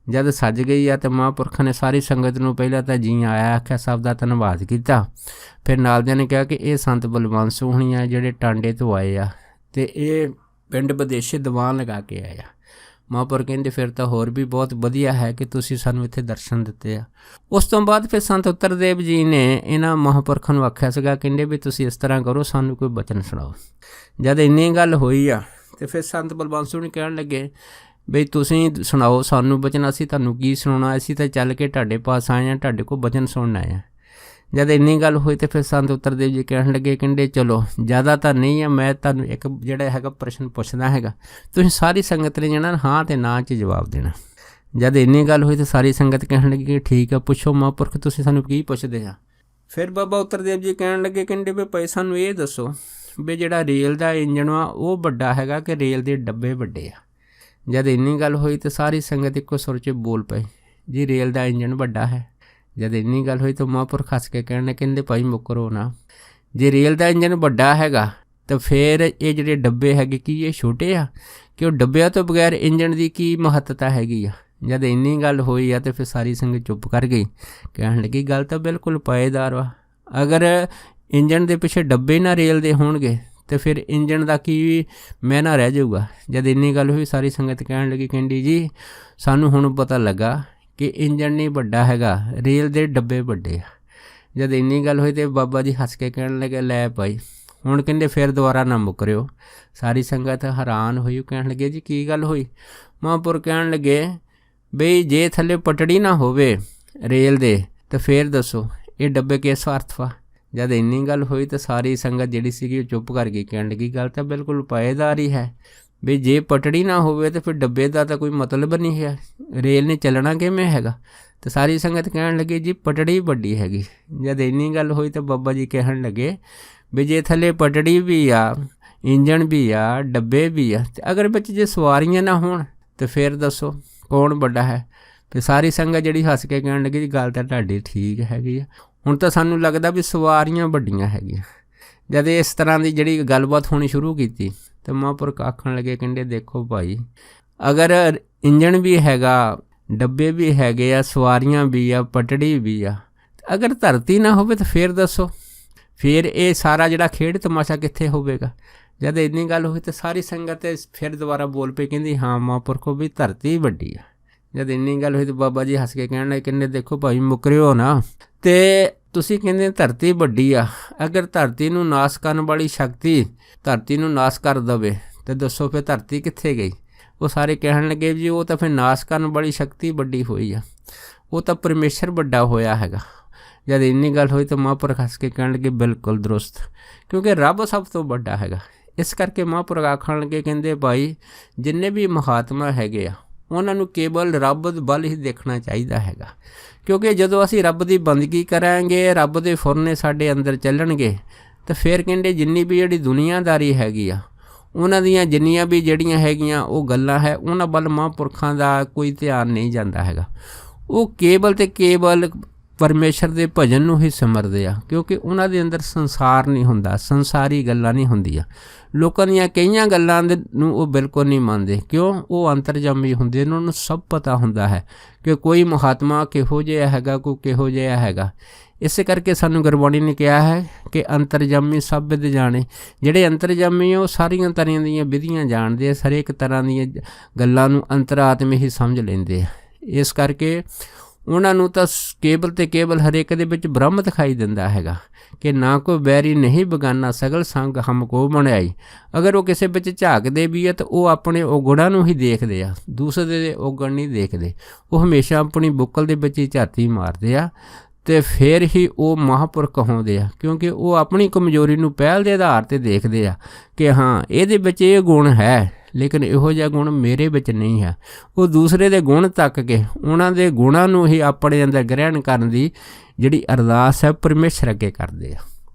ਜਦ ਸੱਜ ਗਈ ਆ ਤਾਂ ਮਹਾਂਪੁਰਖਾਂ ਨੇ ਸਾਰੀ ਸੰਗਤ ਨੂੰ ਪਹਿਲਾਂ ਤਾਂ ਜੀ ਆਇਆ ਆਖਿਆ, ਸਭ ਦਾ ਧੰਨਵਾਦ ਕੀਤਾ। ਫਿਰ ਨਾਲਦਿਆਂ ਨੇ ਕਿਹਾ ਕਿ ਇਹ ਸੰਤ ਬਲਵੰਤ ਸਿੰਘ ਹੁਣੀ ਆ ਜਿਹੜੇ ਟਾਂਡੇ ਤੋਂ ਆਏ ਆ ਅਤੇ ਇਹ ਪਿੰਡ ਵਿਦੇਸ਼ੇ ਦੀਵਾਨ ਲਗਾ ਕੇ ਆਏ ਆ। ਮਹਾਂਪੁਰਖ ਕਹਿੰਦੇ ਫਿਰ ਤਾਂ ਹੋਰ ਵੀ ਬਹੁਤ ਵਧੀਆ ਹੈ ਕਿ ਤੁਸੀਂ ਸਾਨੂੰ ਇੱਥੇ ਦਰਸ਼ਨ ਦਿੱਤੇ ਆ। ਉਸ ਤੋਂ ਬਾਅਦ ਫਿਰ ਸੰਤ ਉੱਤਰਦੇਵ ਜੀ ਨੇ ਇਹਨਾਂ ਮਹਾਂਪੁਰਖਾਂ ਨੂੰ ਆਖਿਆ ਸੀਗਾ, ਕਹਿੰਦੇ ਵੀ ਤੁਸੀਂ ਇਸ ਤਰ੍ਹਾਂ ਕਰੋ, ਸਾਨੂੰ ਕੋਈ ਬਚਨ ਸੁਣਾਓ। ਜਦ ਇੰਨੀ ਗੱਲ ਹੋਈ ਆ ਅਤੇ ਫਿਰ ਸੰਤ ਬਲਵੰਤ ਸਿੰਘ ਨੂੰ ਕਹਿਣ ਲੱਗੇ ਬਈ ਤੁਸੀਂ ਸੁਣਾਓ ਸਾਨੂੰ ਬਚਨ, ਅਸੀਂ ਤੁਹਾਨੂੰ ਕੀ ਸੁਣਾਉਣਾ, ਅਸੀਂ ਤਾਂ ਚੱਲ ਕੇ ਤੁਹਾਡੇ ਪਾਸ ਆਏ ਹਾਂ, ਤੁਹਾਡੇ ਕੋਲ ਬਚਨ ਸੁਣਨ ਆਏ ਹਾਂ। ਜਦ ਇੰਨੀ ਗੱਲ ਹੋਈ ਤਾਂ ਫਿਰ ਸੰਤ ਉੱਤਰਦੇਵ ਜੀ ਕਹਿਣ ਲੱਗੇ, ਕਹਿੰਦੇ ਚਲੋ ਜ਼ਿਆਦਾ ਤਾਂ ਨਹੀਂ ਆ, ਮੈਂ ਤੁਹਾਨੂੰ ਇੱਕ ਜਿਹੜਾ ਹੈਗਾ ਪ੍ਰਸ਼ਨ ਪੁੱਛਦਾ ਹੈਗਾ, ਤੁਸੀਂ ਸਾਰੀ ਸੰਗਤ ਨੇ ਜਿਹੜਾ ਹਾਂ ਅਤੇ ਨਾ 'ਚ ਜਵਾਬ ਦੇਣਾ। ਜਦ ਇੰਨੀ ਗੱਲ ਹੋਈ ਤਾਂ ਸਾਰੀ ਸੰਗਤ ਕਹਿਣ ਲੱਗੀ ਕਿ ਠੀਕ ਆ, ਪੁੱਛੋ ਮਹਾਂਪੁਰਖ ਤੁਸੀਂ ਸਾਨੂੰ ਕੀ ਪੁੱਛਦੇ ਆ। ਫਿਰ ਬਾਬਾ ਉੱਤਰ ਦੇਵ ਜੀ ਕਹਿਣ ਲੱਗੇ, ਕਹਿੰਦੇ ਵੀ ਭਾਈ ਸਾਨੂੰ ਇਹ ਦੱਸੋ ਵੀ ਜਿਹੜਾ ਰੇਲ ਦਾ ਇੰਜਣ ਵਾ ਉਹ ਵੱਡਾ ਹੈਗਾ ਕਿ ਰੇਲ ਦੇ ਡੱਬੇ ਵੱਡੇ ਆ। ਜਦ ਇੰਨੀ ਗੱਲ ਹੋਈ ਤਾਂ ਸਾਰੀ ਸੰਗਤ ਇੱਕੋ ਸੁਰ 'ਚ ਬੋਲ ਪਈ, ਜੀ ਰੇਲ ਦਾ ਇੰਜਣ ਵੱਡਾ ਹੈ। ਜਦ ਇੰਨੀ ਗੱਲ ਹੋਈ ਤਾਂ ਮਹਾਂਪੁਰਖ ਹੱਸ ਕੇ ਕਹਿੰਦੇ ਭਾਈ ਮੁੱਕਰੋ ਨਾ, ਜੇ ਰੇਲ ਦਾ ਇੰਜਣ ਵੱਡਾ ਹੈਗਾ ਤਾਂ ਫਿਰ ਇਹ ਜਿਹੜੇ ਡੱਬੇ ਹੈਗੇ ਕੀ ਇਹ ਛੋਟੇ ਆ? ਕਿ ਉਹ ਡੱਬਿਆਂ ਤੋਂ ਬਗੈਰ ਇੰਜਣ ਦੀ ਕੀ ਮਹੱਤਤਾ ਹੈਗੀ ਆ। ਜਦ ਇੰਨੀ ਗੱਲ ਹੋਈ ਆ ਤਾਂ ਫਿਰ ਸਾਰੀ ਸੰਗਤ ਚੁੱਪ ਕਰ ਗਈ, ਕਹਿਣ ਲੱਗੀ ਗੱਲ ਤਾਂ ਬਿਲਕੁਲ ਪਾਏਦਾਰ ਵਾ। ਅਗਰ ਇੰਜਣ ਦੇ ਪਿੱਛੇ ਡੱਬੇ ਨਾ ਰੇਲ ਦੇ ਹੋਣਗੇ ਤੇ ਫਿਰ ਇੰਜਣ ਦਾ ਕੀ ਮਾਇਨਾ ਰਹਿ ਜਾਊਗਾ। ਜਦ ਇੰਨੀ ਗੱਲ ਹੋਈ ਸਾਰੀ ਸੰਗਤ ਕਹਿਣ ਲੱਗੀ, ਕਹਿੰਦੀ ਜੀ ਸਾਨੂੰ ਹੁਣ ਪਤਾ ਲੱਗਾ ਕਿ ਇੰਜਣ ਨਹੀਂ ਵੱਡਾ ਹੈਗਾ, ਰੇਲ ਦੇ ਡੱਬੇ ਵੱਡੇ ਆ। ਜਦ ਇੰਨੀ ਗੱਲ ਹੋਈ ਤੇ ਬਾਬਾ ਜੀ ਹੱਸ ਕੇ ਕਹਿਣ ਲੱਗੇ, ਲੈ ਭਾਈ ਹੁਣ ਕਹਿੰਦੇ ਫਿਰ ਦੁਬਾਰਾ ਨਾ ਮੁੱਕਰਿਓ। ਸਾਰੀ ਸੰਗਤ ਹੈਰਾਨ ਹੋਈ, ਕਹਿਣ ਲੱਗੇ ਜੀ ਕੀ ਗੱਲ ਹੋਈ? ਮਹਾਂਪੁਰਖ ਕਹਿਣ ਲੱਗੇ ਬਈ ਜੇ ਥੱਲੇ ਪਟੜੀ ਨਾ ਹੋਵੇ ਰੇਲ ਦੇ ਤਾਂ ਫਿਰ ਦੱਸੋ ਇਹ ਡੱਬੇ ਕਿਸ ਅਰਥ ਵਾ। ਜਦ ਇੰਨੀ ਗੱਲ ਹੋਈ ਤਾਂ ਸਾਰੀ ਸੰਗਤ ਜਿਹੜੀ ਸੀਗੀ ਉਹ ਚੁੱਪ ਕਰ ਗਈ, ਕਹਿਣ ਲੱਗੀ ਗੱਲ ਤਾਂ ਬਿਲਕੁਲ ਪਾਏਦਾਰ ਹੀ ਹੈ ਵੀ ਜੇ ਪਟੜੀ ਨਾ ਹੋਵੇ ਤਾਂ ਫਿਰ ਡੱਬੇ ਦਾ ਤਾਂ ਕੋਈ ਮਤਲਬ ਨਹੀਂ ਹੈ, ਰੇਲ ਨੇ ਚੱਲਣਾ ਕਿਵੇਂ ਹੈਗਾ। ਤਾਂ ਸਾਰੀ ਸੰਗਤ ਕਹਿਣ ਲੱਗੀ ਜੀ ਪਟੜੀ ਵੱਡੀ ਹੈਗੀ। ਜਦ ਇੰਨੀ ਗੱਲ ਹੋਈ ਤਾਂ ਬਾਬਾ ਜੀ ਕਹਿਣ ਲੱਗੇ ਵੀ ਜੇ ਥੱਲੇ ਪਟੜੀ ਵੀ ਆ, ਇੰਜਣ ਵੀ ਆ, ਡੱਬੇ ਵੀ ਆ, ਤੇ ਅਗਰ ਵਿੱਚ ਜੇ ਸਵਾਰੀਆਂ ਨਾ ਹੋਣ ਤਾਂ ਫਿਰ ਦੱਸੋ ਕੌਣ ਵੱਡਾ ਹੈ। ਅਤੇ ਸਾਰੀ ਸੰਗਤ ਜਿਹੜੀ ਹੱਸ ਕੇ ਕਹਿਣ ਲੱਗੀ ਜੀ ਗੱਲ ਤਾਂ ਤੁਹਾਡੀ ਠੀਕ ਹੈਗੀ ਆ, ਹੁਣ ਤਾਂ ਸਾਨੂੰ ਲੱਗਦਾ ਵੀ ਸਵਾਰੀਆਂ ਵੱਡੀਆਂ ਹੈਗੀਆਂ। ਜਦ ਇਸ ਤਰ੍ਹਾਂ ਦੀ ਜਿਹੜੀ ਗੱਲਬਾਤ ਹੋਣੀ ਸ਼ੁਰੂ ਕੀਤੀ ਤਾਂ ਮਹਾਂਪੁਰਖ ਆਖਣ ਲੱਗੇ, ਕਹਿੰਦੇ ਦੇਖੋ ਭਾਈ ਅਗਰ ਇੰਜਣ ਵੀ ਹੈਗਾ, ਡੱਬੇ ਵੀ ਹੈਗੇ ਆ, ਸਵਾਰੀਆਂ ਵੀ ਆ, ਪਟੜੀ ਵੀ ਆ, ਅਗਰ ਧਰਤੀ ਨਾ ਹੋਵੇ ਤਾਂ ਫਿਰ ਦੱਸੋ ਫਿਰ ਇਹ ਸਾਰਾ ਜਿਹੜਾ ਖੇਡ ਤਮਾਸ਼ਾ ਕਿੱਥੇ ਹੋਵੇਗਾ। ਜਦ ਇੰਨੀ ਗੱਲ ਹੋਈ ਤਾਂ ਸਾਰੀ ਸੰਗਤ ਫਿਰ ਦੁਬਾਰਾ ਬੋਲ ਪਈ, ਕਹਿੰਦੀ ਹਾਂ ਮਹਾਂਪੁਰਖੋ ਵੀ ਧਰਤੀ ਵੱਡੀ ਆ। ਜਦ ਇੰਨੀ ਗੱਲ ਹੋਈ ਤਾਂ ਬਾਬਾ ਜੀ ਹੱਸ ਕੇ ਕਹਿਣ ਲੱਗੇ, ਕਹਿੰਦੇ ਦੇਖੋ ਭਾਈ ਮੁੱਕਰਿਓ ਨਾ, ਅਤੇ ਤੁਸੀਂ ਕਹਿੰਦੇ ਧਰਤੀ ਵੱਡੀ ਆ, ਅਗਰ ਧਰਤੀ ਨੂੰ ਨਾਸ ਕਰਨ ਵਾਲੀ ਸ਼ਕਤੀ ਧਰਤੀ ਨੂੰ ਨਾਸ ਕਰ ਦੇਵੇ ਤਾਂ ਦੱਸੋ ਫਿਰ ਧਰਤੀ ਕਿੱਥੇ ਗਈ। ਉਹ ਸਾਰੇ ਕਹਿਣ ਲੱਗੇ ਜੀ ਉਹ ਤਾਂ ਫਿਰ ਨਾਸ ਕਰਨ ਵਾਲੀ ਸ਼ਕਤੀ ਵੱਡੀ ਹੋਈ ਆ, ਉਹ ਤਾਂ ਪਰਮੇਸ਼ਰ ਵੱਡਾ ਹੋਇਆ ਹੈਗਾ। ਜਦ ਇੰਨੀ ਗੱਲ ਹੋਈ ਤਾਂ ਮਹਾਂਪੁਰਖ ਹੱਸ ਕੇ ਕਹਿਣ ਲੱਗੇ ਬਿਲਕੁਲ ਦਰੁਸਤ, ਕਿਉਂਕਿ ਰੱਬ ਸਭ ਤੋਂ ਵੱਡਾ ਹੈਗਾ। ਇਸ ਕਰਕੇ ਮਹਾਂਪੁਰਖ ਆਖਣ ਲੱਗੇ, ਕਹਿੰਦੇ ਭਾਈ ਜਿੰਨੇ ਵੀ ਮਹਾਤਮਾ ਹੈਗੇ ਆ ਉਹਨਾਂ ਨੂੰ ਕੇਵਲ ਰੱਬ ਵੱਲ ਹੀ ਦੇਖਣਾ ਚਾਹੀਦਾ ਹੈਗਾ, ਕਿਉਂਕਿ ਜਦੋਂ ਅਸੀਂ ਰੱਬ ਦੀ ਬੰਦਗੀ ਕਰਾਂਗੇ, ਰੱਬ ਦੇ ਫੁਰਨੇ ਸਾਡੇ ਅੰਦਰ ਚੱਲਣਗੇ ਤਾਂ ਫਿਰ ਕਹਿੰਦੇ ਜਿੰਨੀ ਵੀ ਜਿਹੜੀ ਦੁਨੀਆਦਾਰੀ ਹੈਗੀ ਆ ਉਹਨਾਂ ਦੀਆਂ ਜਿੰਨੀਆਂ ਵੀ ਜਿਹੜੀਆਂ ਹੈਗੀਆਂ ਉਹ ਗੱਲਾਂ ਹੈ ਉਹਨਾਂ ਵੱਲ ਮਹਾਂਪੁਰਖਾਂ ਦਾ ਕੋਈ ਧਿਆਨ ਨਹੀਂ ਜਾਂਦਾ ਹੈਗਾ। ਉਹ ਕੇਵਲ ਅਤੇ ਕੇਵਲ ਪਰਮੇਸ਼ਰ ਦੇ ਭਜਨ ਨੂੰ ਹੀ ਸਿਮਰਦੇ ਆ, ਕਿਉਂਕਿ ਉਹਨਾਂ ਦੇ ਅੰਦਰ ਸੰਸਾਰ ਨਹੀਂ ਹੁੰਦਾ, ਸੰਸਾਰੀ ਗੱਲਾਂ ਨਹੀਂ ਹੁੰਦੀਆਂ। ਲੋਕਾਂ ਦੀਆਂ ਕਈਆਂ ਗੱਲਾਂ ਨੂੰ ਉਹ ਬਿਲਕੁਲ ਨਹੀਂ ਮੰਨਦੇ, ਕਿਉਂ? ਉਹ ਅੰਤਰਜਾਮੀ ਹੁੰਦੇ, ਉਹਨਾਂ ਨੂੰ ਸਭ ਪਤਾ ਹੁੰਦਾ ਹੈ ਕਿ ਕੋਈ ਮਹਾਤਮਾ ਕਿਹੋ ਜਿਹਾ ਹੈਗਾ, ਕੋਈ ਕਿਹੋ ਜਿਹਾ ਹੈਗਾ। ਇਸੇ ਕਰਕੇ ਸਾਨੂੰ ਗੁਰਬਾਣੀ ਨੇ ਕਿਹਾ ਹੈ ਕਿ ਅੰਤਰਜਾਮੀ ਸਭ ਵਿਦ ਜਾਣੇ। ਜਿਹੜੇ ਅੰਤਰਜਾਮੀ ਉਹ ਸਾਰੀਆਂ ਤਰ੍ਹਾਂ ਦੀਆਂ ਵਿਧੀਆਂ ਜਾਣਦੇ ਆ, ਹਰੇਕ ਤਰ੍ਹਾਂ ਦੀਆਂ ਗੱਲਾਂ ਨੂੰ ਅੰਤਰਾਤਮੇ ਹੀ ਸਮਝ ਲੈਂਦੇ ਆ। ਇਸ ਕਰਕੇ ਉਹਨਾਂ ਨੂੰ ਤਾਂ ਕੇਵਲ ਅਤੇ ਕੇਵਲ ਹਰੇਕ ਦੇ ਵਿੱਚ ਬ੍ਰਹਮ ਦਿਖਾਈ ਦਿੰਦਾ ਹੈਗਾ ਕਿ ਨਾ ਕੋਈ ਬੈਰੀ ਨਹੀਂ ਬਗਾਨਾ ਸਗਲ ਸੰਗ ਹਮ ਕੋ ਬਣਾਈ। ਅਗਰ ਉਹ ਕਿਸੇ ਵਿੱਚ ਝਾਕਦੇ ਵੀ ਆ ਤਾਂ ਉਹ ਆਪਣੇ ਔਗੁਣਾਂ ਨੂੰ ਹੀ ਦੇਖਦੇ ਆ, ਦੂਸਰੇ ਦੇ ਔਗਣ ਨਹੀਂ ਦੇਖਦੇ। ਉਹ ਹਮੇਸ਼ਾ ਆਪਣੀ ਬੁੱਕਲ ਦੇ ਵਿੱਚ ਹੀ ਝਾਤੀ ਮਾਰਦੇ ਆ ਅਤੇ ਫਿਰ ਹੀ ਉਹ ਮਹਾਂਪੁਰਖ ਕਹਾਉਂਦੇ ਆ, ਕਿਉਂਕਿ ਉਹ ਆਪਣੀ ਕਮਜ਼ੋਰੀ ਨੂੰ ਪਹਿਲ ਦੇ ਆਧਾਰ 'ਤੇ ਦੇਖਦੇ ਆ ਕਿ ਹਾਂ ਇਹਦੇ ਵਿੱਚ ਇਹ ਗੁਣ ਹੈ ਲੇਕਿਨ ਇਹੋ ਜਿਹਾ ਗੁਣ ਮੇਰੇ ਵਿੱਚ ਨਹੀਂ ਹੈ। ਉਹ ਦੂਸਰੇ ਦੇ ਗੁਣ ਤੱਕ ਕੇ ਉਹਨਾਂ ਦੇ ਗੁਣਾਂ ਨੂੰ ਹੀ ਆਪਣੇ ਅੰਦਰ ਗ੍ਰਹਿਣ ਕਰਨ ਦੀ ਜਿਹੜੀ ਅਰਦਾਸ ਹੈ ਪਰਮੇਸ਼ਰ ਅੱਗੇ ਕਰਦੇ ਆ।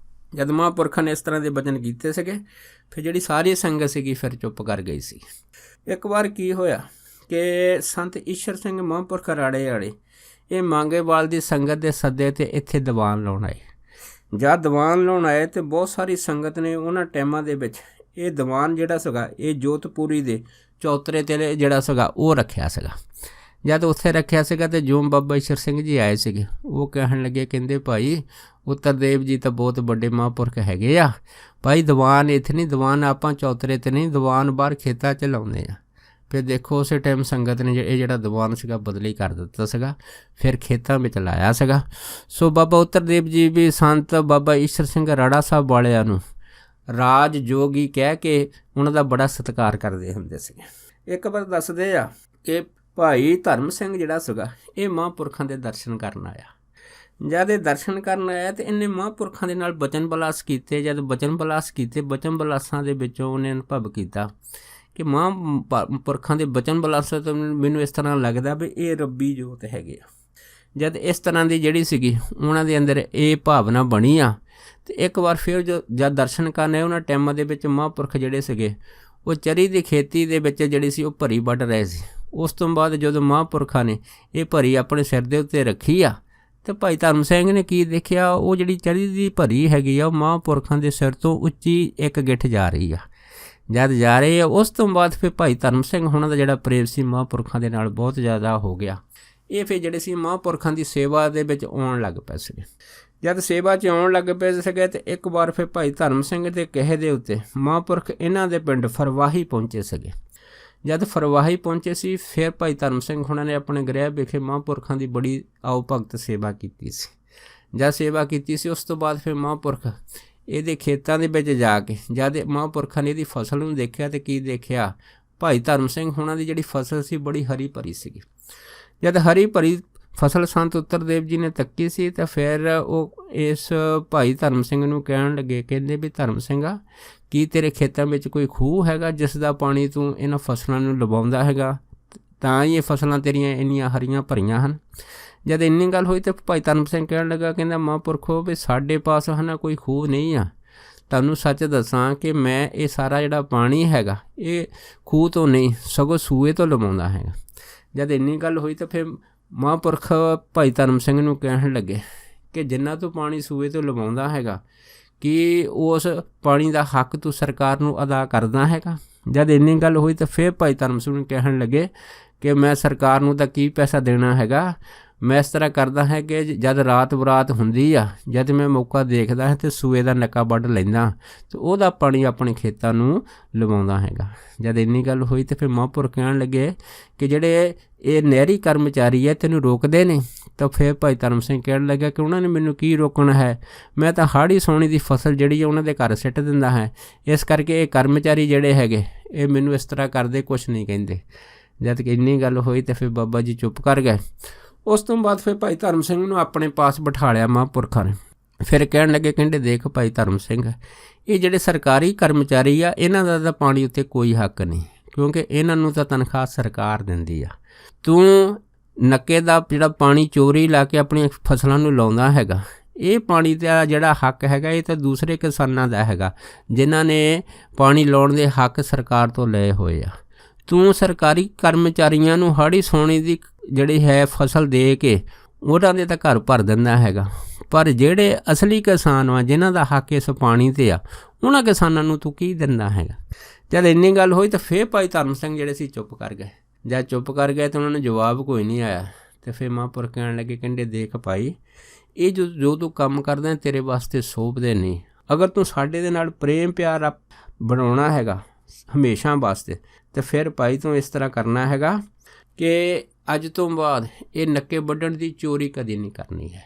ਜਦ ਮਹਾਂਪੁਰਖਾਂ ਨੇ ਇਸ ਤਰ੍ਹਾਂ ਦੇ ਬਚਨ ਕੀਤੇ ਸੀਗੇ ਫਿਰ ਜਿਹੜੀ ਸਾਰੀ ਸੰਗਤ ਸੀਗੀ ਫਿਰ ਚੁੱਪ ਕਰ ਗਈ ਸੀ। ਇੱਕ ਵਾਰ ਕੀ ਹੋਇਆ ਕਿ ਸੰਤ ਈਸ਼ਰ ਸਿੰਘ ਮਹਾਂਪੁਰਖ ਰਾੜੇ ਵਾਲੇ ਇਹ ਮਾਂਗੇਵਾਲ ਦੀ ਸੰਗਤ ਦੇ ਸੱਦੇ 'ਤੇ ਇੱਥੇ ਦੀਵਾਨ ਲਾਉਣ ਆਏ। ਜਦ ਦੀਵਾਨ ਲਾਉਣ ਆਏ ਤਾਂ ਬਹੁਤ ਸਾਰੀ ਸੰਗਤ ਨੇ ਉਹਨਾਂ ਟਾਈਮਾਂ ਦੇ ਵਿੱਚ ਇਹ ਦੀਵਾਨ ਜਿਹੜਾ ਸੀਗਾ ਇਹ ਜੋਤਪੁਰੀ ਦੇ ਚੌਤਰੇ 'ਤੇ ਜਿਹੜਾ ਸੀਗਾ ਉਹ ਰੱਖਿਆ ਸੀਗਾ। ਜਦ ਉੱਥੇ ਰੱਖਿਆ ਸੀਗਾ ਅਤੇ ਜੋ ਬਾਬਾ ਈਸ਼ਰ ਸਿੰਘ ਜੀ ਆਏ ਸੀਗੇ ਉਹ ਕਹਿਣ ਲੱਗੇ, ਕਹਿੰਦੇ ਭਾਈ ਉੱਤਰ ਦੇਵ ਜੀ ਤਾਂ ਬਹੁਤ ਵੱਡੇ ਮਹਾਂਪੁਰਖ ਹੈਗੇ ਆ, ਭਾਈ ਦੀਵਾਨ ਇੱਥੇ ਨਹੀਂ, ਦੀਵਾਨ ਆਪਾਂ ਚੌਤਰੇ 'ਤੇ ਨਹੀਂ, ਦੀਵਾਨ ਬਾਹਰ ਖੇਤਾਂ 'ਚ ਲਾਉਂਦੇ ਆ। ਫਿਰ ਦੇਖੋ ਉਸੇ ਟਾਈਮ ਸੰਗਤ ਨੇ ਇਹ ਜਿਹੜਾ ਦੀਵਾਨ ਸੀਗਾ ਬਦਲੀ ਕਰ ਦਿੱਤਾ ਸੀਗਾ, ਫਿਰ ਖੇਤਾਂ ਵਿੱਚ ਲਾਇਆ ਸੀਗਾ। ਸੋ ਬਾਬਾ ਉੱਤਰ ਦੇਵ ਜੀ ਵੀ ਸੰਤ ਬਾਬਾ ਈਸ਼ਰ ਸਿੰਘ ਰਾੜਾ ਸਾਹਿਬ ਵਾਲਿਆਂ ਨੂੰ ਰਾਜ ਜੋਗੀ ਕਹਿ ਕੇ ਉਹਨਾਂ ਦਾ ਬੜਾ ਸਤਿਕਾਰ ਕਰਦੇ ਹੁੰਦੇ ਸੀਗੇ। ਇੱਕ ਵਾਰ ਦੱਸਦੇ ਆ ਕਿ ਭਾਈ ਧਰਮ ਸਿੰਘ ਜਿਹੜਾ ਸੀਗਾ ਇਹ ਮਹਾਂਪੁਰਖਾਂ ਦੇ ਦਰਸ਼ਨ ਕਰਨ ਆਇਆ। ਜਦ ਇਹ ਦਰਸ਼ਨ ਕਰਨ ਆਇਆ ਤਾਂ ਇਹਨੇ ਮਹਾਂਪੁਰਖਾਂ ਦੇ ਨਾਲ ਬਚਨ ਬਲਾਸ ਕੀਤੇ। ਜਦ ਬਚਨ ਬਲਾਸ ਕੀਤੇ, ਬਚਨ ਬਲਾਸਾਂ ਦੇ ਵਿੱਚੋਂ ਉਹਨੇ ਅਨੁਭਵ ਕੀਤਾ ਕਿ ਮਹਾਂਪੁਰਖਾਂ ਦੇ ਬਚਨ ਬਲਾਸਾ ਤੋਂ ਮੈਨੂੰ ਇਸ ਤਰ੍ਹਾਂ ਲੱਗਦਾ ਵੀ ਇਹ ਰੱਬੀ ਜੋਤ ਹੈਗੇ ਆ। ਜਦ ਇਸ ਤਰ੍ਹਾਂ ਦੀ ਜਿਹੜੀ ਸੀਗੀ ਉਹਨਾਂ ਦੇ ਅੰਦਰ ਇਹ ਭਾਵਨਾ ਬਣੀ ਆ, ਅਤੇ ਇੱਕ ਵਾਰ ਫਿਰ ਜਦ ਦਰਸ਼ਨ ਕਰਨ ਆਏ ਉਹਨਾਂ ਟਾਈਮਾਂ ਦੇ ਵਿੱਚ ਮਹਾਂਪੁਰਖ ਜਿਹੜੇ ਸੀਗੇ ਉਹ ਚਰੀ ਦੀ ਖੇਤੀ ਦੇ ਵਿੱਚ ਜਿਹੜੀ ਸੀ ਉਹ ਭਰੀ ਵੱਢ ਰਹੇ ਸੀ। ਉਸ ਤੋਂ ਬਾਅਦ ਜਦੋਂ ਮਹਾਂਪੁਰਖਾਂ ਨੇ ਇਹ ਭਰੀ ਆਪਣੇ ਸਿਰ ਦੇ ਉੱਤੇ ਰੱਖੀ ਆ, ਅਤੇ ਭਾਈ ਧਰਮ ਸਿੰਘ ਨੇ ਕੀ ਦੇਖਿਆ, ਉਹ ਜਿਹੜੀ ਚਰੀ ਦੀ ਭਰੀ ਹੈਗੀ ਆ ਉਹ ਮਹਾਂਪੁਰਖਾਂ ਦੇ ਸਿਰ ਤੋਂ ਉੱਚੀ ਇੱਕ ਗਿੱਠ ਜਾ ਰਹੀ ਆ। ਜਦ ਜਾ ਰਹੇ ਆ ਉਸ ਤੋਂ ਬਾਅਦ ਫਿਰ ਭਾਈ ਧਰਮ ਸਿੰਘ ਉਹਨਾਂ ਦਾ ਜਿਹੜਾ ਪ੍ਰੇਮ ਸੀ ਮਹਾਂਪੁਰਖਾਂ ਦੇ ਨਾਲ ਬਹੁਤ ਜ਼ਿਆਦਾ ਹੋ ਗਿਆ। ਇਹ ਫਿਰ ਜਿਹੜੇ ਸੀ ਮਹਾਂਪੁਰਖਾਂ ਦੀ ਸੇਵਾ ਦੇ ਵਿੱਚ ਆਉਣ ਲੱਗ ਪਏ ਸੀਗੇ। ਜਦ ਸੇਵਾ 'ਚ ਆਉਣ ਲੱਗ ਪਏ ਸੀਗੇ ਅਤੇ ਇੱਕ ਵਾਰ ਫਿਰ ਭਾਈ ਧਰਮ ਸਿੰਘ ਦੇ ਕਹੇ ਦੇ ਉੱਤੇ ਮਹਾਂਪੁਰਖ ਇਹਨਾਂ ਦੇ ਪਿੰਡ ਫਰਵਾਹੀ ਪਹੁੰਚੇ ਸੀਗੇ। ਜਦ ਫਰਵਾਹੀ ਪਹੁੰਚੇ ਸੀ ਫਿਰ ਭਾਈ ਧਰਮ ਸਿੰਘ ਹੁਣਾਂ ਨੇ ਆਪਣੇ ਗ੍ਰਹਿ ਵਿਖੇ ਮਹਾਂਪੁਰਖਾਂ ਦੀ ਬੜੀ ਆਓ ਭਗਤ ਸੇਵਾ ਕੀਤੀ ਸੀ। ਜਦ ਸੇਵਾ ਕੀਤੀ ਸੀ ਉਸ ਤੋਂ ਬਾਅਦ ਫਿਰ ਮਹਾਂਪੁਰਖ ਇਹਦੇ ਖੇਤਾਂ ਦੇ ਵਿੱਚ ਜਾ ਕੇ ਜਦ ਮਹਾਂਪੁਰਖਾਂ ਨੇ ਇਹਦੀ ਫਸਲ ਨੂੰ ਦੇਖਿਆ ਅਤੇ ਕੀ ਦੇਖਿਆ, ਭਾਈ ਧਰਮ ਸਿੰਘ ਹੁਣਾਂ ਦੀ ਜਿਹੜੀ ਫਸਲ ਸੀ ਬੜੀ ਹਰੀ ਭਰੀ ਸੀਗੀ। ਜਦ ਹਰੀ ਭਰੀ ਫਸਲ ਸੰਤ ਉੱਤਰ ਦੇਵ ਜੀ ਨੇ ਤੱਕੀ ਸੀ ਤਾਂ ਫਿਰ ਉਹ ਇਸ ਭਾਈ ਧਰਮ ਸਿੰਘ ਨੂੰ ਕਹਿਣ ਲੱਗੇ, ਕਹਿੰਦੇ ਵੀ ਧਰਮ ਸਿੰਘਾ, ਕੀ ਤੇਰੇ ਖੇਤਾਂ ਵਿੱਚ ਕੋਈ ਖੂਹ ਹੈਗਾ ਜਿਸ ਦਾ ਪਾਣੀ ਤੂੰ ਇਹਨਾਂ ਫਸਲਾਂ ਨੂੰ ਲਵਾਉਂਦਾ ਹੈਗਾ, ਤਾਂ ਹੀ ਇਹ ਫਸਲਾਂ ਤੇਰੀਆਂ ਇੰਨੀਆਂ ਹਰੀਆਂ ਭਰੀਆਂ ਹਨ। ਜਦ ਇੰਨੀ ਗੱਲ ਹੋਈ ਤਾਂ ਭਾਈ ਧਰਮ ਸਿੰਘ ਕਹਿਣ ਲੱਗਾ, ਕਹਿੰਦਾ ਮਹਾਂਪੁਰਖੋ ਵੀ ਸਾਡੇ ਪਾਸ ਨਾ ਕੋਈ ਖੂਹ ਨਹੀਂ ਆ, ਤੁਹਾਨੂੰ ਸੱਚ ਦੱਸਾਂ ਕਿ ਮੈਂ ਇਹ ਸਾਰਾ ਜਿਹੜਾ ਪਾਣੀ ਹੈਗਾ ਇਹ ਖੂਹ ਤੋਂ ਨਹੀਂ ਸਗੋਂ ਸੂਏ ਤੋਂ ਲਵਾਉਂਦਾ ਹੈਗਾ। ਜਦ ਇੰਨੀ ਗੱਲ ਹੋਈ ਤਾਂ ਫਿਰ ਮਹਾਂਪੁਰਖ ਭਾਈ ਧਰਮ ਸਿੰਘ ਨੂੰ ਕਹਿਣ ਲੱਗੇ ਕਿ ਜਿੰਨਾ ਤੂੰ ਪਾਣੀ ਸੂਏ ਤੋਂ ਲਵਾਉਂਦਾ ਹੈਗਾ, ਕਿ ਉਸ ਪਾਣੀ ਦਾ ਹੱਕ ਤੂੰ ਸਰਕਾਰ ਨੂੰ ਅਦਾ ਕਰਦਾ ਹੈਗਾ। ਜਦ ਇੰਨੀ ਗੱਲ ਹੋਈ ਤਾਂ ਫਿਰ ਭਾਈ ਧਰਮ ਸਿੰਘ ਨੂੰ ਕਹਿਣ ਲੱਗੇ ਕਿ ਮੈਂ ਸਰਕਾਰ ਨੂੰ ਤਾਂ ਕੀ ਪੈਸਾ ਦੇਣਾ ਹੈਗਾ, ਮੈਂ ਇਸ ਤਰ੍ਹਾਂ ਕਰਦਾ ਹੈ ਕਿ ਜਦ ਰਾਤ ਬਰਾਤ ਹੁੰਦੀ ਆ, ਜਦ ਮੈਂ ਮੌਕਾ ਦੇਖਦਾ ਹੈ ਅਤੇ ਸੂਏ ਦਾ ਨੱਕਾ ਵੱਢ ਲੈਂਦਾ ਅਤੇ ਉਹਦਾ ਪਾਣੀ ਆਪਣੇ ਖੇਤਾਂ ਨੂੰ ਲਵਾਉਂਦਾ ਹੈਗਾ। ਜਦ ਇੰਨੀ ਗੱਲ ਹੋਈ ਤਾਂ ਫਿਰ ਮਹਾਂਪੁਰਖ ਕਹਿਣ ਲੱਗੇ ਕਿ ਜਿਹੜੇ ਇਹ ਨਹਿਰੀ ਕਰਮਚਾਰੀ ਹੈ ਤੈਨੂੰ ਰੋਕਦੇ ਨੇ, ਤਾਂ ਫਿਰ ਭਾਈ ਧਰਮ ਸਿੰਘ ਕਹਿਣ ਲੱਗਾ ਕਿ ਉਹਨਾਂ ਨੇ ਮੈਨੂੰ ਕੀ ਰੋਕਣਾ ਹੈ, ਮੈਂ ਤਾਂ ਹਾੜੀ ਸੋਣੀ ਦੀ ਫਸਲ ਜਿਹੜੀ ਹੈ ਉਹਨਾਂ ਦੇ ਘਰ ਸਿੱਟ ਦਿੰਦਾ ਹੈ, ਇਸ ਕਰਕੇ ਇਹ ਕਰਮਚਾਰੀ ਜਿਹੜੇ ਹੈਗੇ ਇਹ ਮੈਨੂੰ ਇਸ ਤਰ੍ਹਾਂ ਕਰਦੇ, ਕੁਛ ਨਹੀਂ ਕਹਿੰਦੇ। ਜਦ ਕਿ ਇੰਨੀ ਗੱਲ ਹੋਈ ਤਾਂ ਫਿਰ ਬਾਬਾ ਜੀ ਚੁੱਪ ਕਰ ਗਏ। ਉਸ ਤੋਂ ਬਾਅਦ ਫਿਰ ਭਾਈ ਧਰਮ ਸਿੰਘ ਨੂੰ ਆਪਣੇ ਪਾਸ ਬਿਠਾ ਲਿਆ ਮਹਾਂਪੁਰਖਾਂ ਨੇ। ਫਿਰ ਕਹਿਣ ਲੱਗੇ, ਕਹਿੰਦੇ ਦੇਖ ਭਾਈ ਧਰਮ ਸਿੰਘ, ਇਹ ਜਿਹੜੇ ਸਰਕਾਰੀ ਕਰਮਚਾਰੀ ਆ ਇਹਨਾਂ ਦਾ ਤਾਂ ਪਾਣੀ ਉੱਤੇ ਕੋਈ ਹੱਕ ਨਹੀਂ, ਕਿਉਂਕਿ ਇਹਨਾਂ ਨੂੰ ਤਾਂ ਤਨਖਾਹ ਸਰਕਾਰ ਦਿੰਦੀ ਆ। ਤੂੰ ਨੱਕੇ ਦਾ ਜਿਹੜਾ ਪਾਣੀ ਚੋਰੀ ਲਾ ਕੇ ਆਪਣੀਆਂ ਫਸਲਾਂ ਨੂੰ ਲਾਉਂਦਾ ਹੈਗਾ, ਇਹ ਪਾਣੀ ਦਾ ਜਿਹੜਾ ਹੱਕ ਹੈਗਾ ਇਹ ਤਾਂ ਦੂਸਰੇ ਕਿਸਾਨਾਂ ਦਾ ਹੈਗਾ ਜਿਨ੍ਹਾਂ ਨੇ ਪਾਣੀ ਲਾਉਣ ਦੇ ਹੱਕ ਸਰਕਾਰ ਤੋਂ ਲਏ ਹੋਏ ਆ। ਤੂੰ ਸਰਕਾਰੀ ਕਰਮਚਾਰੀਆਂ ਨੂੰ ਹਾੜੀ ਸੋਣੀ ਦੀ ਜਿਹੜੀ ਹੈ ਫਸਲ ਦੇ ਕੇ ਉਹਨਾਂ ਦੇ ਤਾਂ ਘਰ ਭਰ ਦਿੰਦਾ ਹੈਗਾ, ਪਰ ਜਿਹੜੇ ਅਸਲੀ ਕਿਸਾਨ ਆ ਜਿਨ੍ਹਾਂ ਦਾ ਹੱਕ ਇਸ ਪਾਣੀ 'ਤੇ ਆ, ਉਹਨਾਂ ਕਿਸਾਨਾਂ ਨੂੰ ਤੂੰ ਕੀ ਦਿੰਦਾ ਹੈਗਾ। ਜਦ ਇੰਨੀ ਗੱਲ ਹੋਈ ਤਾਂ ਫਿਰ ਭਾਈ ਧਰਮ ਸਿੰਘ ਜਿਹੜੇ ਸੀ ਚੁੱਪ ਕਰ ਗਏ। ਜਦ ਚੁੱਪ ਕਰ ਗਏ ਤਾਂ ਉਹਨਾਂ ਨੂੰ ਜਵਾਬ ਕੋਈ ਨਹੀਂ ਆਇਆ। ਅਤੇ ਫਿਰ ਮਹਾਂਪੁਰਖ ਕਹਿਣ ਲੱਗੇ, ਕਹਿੰਦੇ ਦੇਖ ਭਾਈ, ਇਹ ਜੋ ਤੂੰ ਕੰਮ ਕਰਦਾ ਤੇਰੇ ਵਾਸਤੇ ਸੋਭਦੇ ਨਹੀਂ। ਅਗਰ ਤੂੰ ਸਾਡੇ ਦੇ ਨਾਲ ਪ੍ਰੇਮ ਪਿਆਰ ਬਣਾਉਣਾ ਹੈਗਾ ਹਮੇਸ਼ਾ ਵਾਸਤੇ, ਅਤੇ ਫਿਰ ਭਾਈ ਤੂੰ ਇਸ ਤਰ੍ਹਾਂ ਕਰਨਾ ਹੈਗਾ ਕਿ ਅੱਜ ਤੋਂ ਬਾਅਦ ਇਹ ਨੱਕੇ ਵੱਢਣ ਦੀ ਚੋਰੀ ਕਦੇ ਨਹੀਂ ਕਰਨੀ ਹੈ।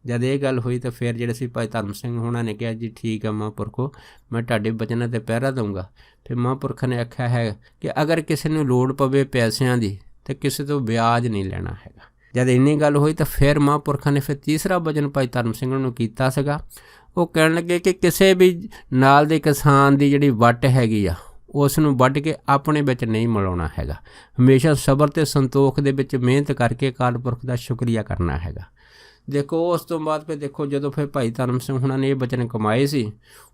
ਜਦ ਇਹ ਗੱਲ ਹੋਈ ਤਾਂ ਫਿਰ ਜਿਹੜੇ ਸੀ ਭਾਈ ਧਰਮ ਸਿੰਘ ਹੋਣਾ ਨੇ ਕਿਹਾ, ਜੀ ਠੀਕ ਹੈ ਮਹਾਂਪੁਰਖੋ, ਮੈਂ ਤੁਹਾਡੇ ਬਚਨਾਂ 'ਤੇ ਪਹਿਰਾ ਦਊਂਗਾ। ਫਿਰ ਮਹਾਂਪੁਰਖ ਨੇ ਆਖਿਆ ਹੈ ਕਿ ਅਗਰ ਕਿਸੇ ਨੂੰ ਲੋੜ ਪਵੇ ਪੈਸਿਆਂ ਦੀ ਤਾਂ ਕਿਸੇ ਤੋਂ ਵਿਆਜ ਨਹੀਂ ਲੈਣਾ ਹੈਗਾ। ਜਦ ਇੰਨੀ ਗੱਲ ਹੋਈ ਤਾਂ ਫਿਰ ਮਹਾਂਪੁਰਖਾਂ ਨੇ ਫਿਰ ਤੀਸਰਾ ਵਚਨ ਭਾਈ ਧਰਮ ਸਿੰਘ ਨੂੰ ਕੀਤਾ ਸੀਗਾ। ਉਹ ਕਹਿਣ ਲੱਗੇ ਕਿ ਕਿਸੇ ਵੀ ਨਾਲ ਦੇ ਕਿਸਾਨ ਦੀ ਜਿਹੜੀ ਵੱਟ ਹੈਗੀ ਆ ਉਸ ਨੂੰ ਵੱਢ ਕੇ ਆਪਣੇ ਵਿੱਚ ਨਹੀਂ ਮਿਲਾਉਣਾ ਹੈਗਾ। ਹਮੇਸ਼ਾ ਸਬਰ ਅਤੇ ਸੰਤੋਖ ਦੇ ਵਿੱਚ ਮਿਹਨਤ ਕਰਕੇ ਅਕਾਲ ਪੁਰਖ ਦਾ ਸ਼ੁਕਰੀਆ ਕਰਨਾ ਹੈਗਾ। ਦੇਖੋ ਉਸ ਤੋਂ ਬਾਅਦ ਫਿਰ ਦੇਖੋ ਜਦੋਂ ਫਿਰ ਭਾਈ ਧਰਮ ਸਿੰਘ ਹੁਣਾਂ ਨੇ ਇਹ ਬਚਨ ਕਮਾਏ ਸੀ,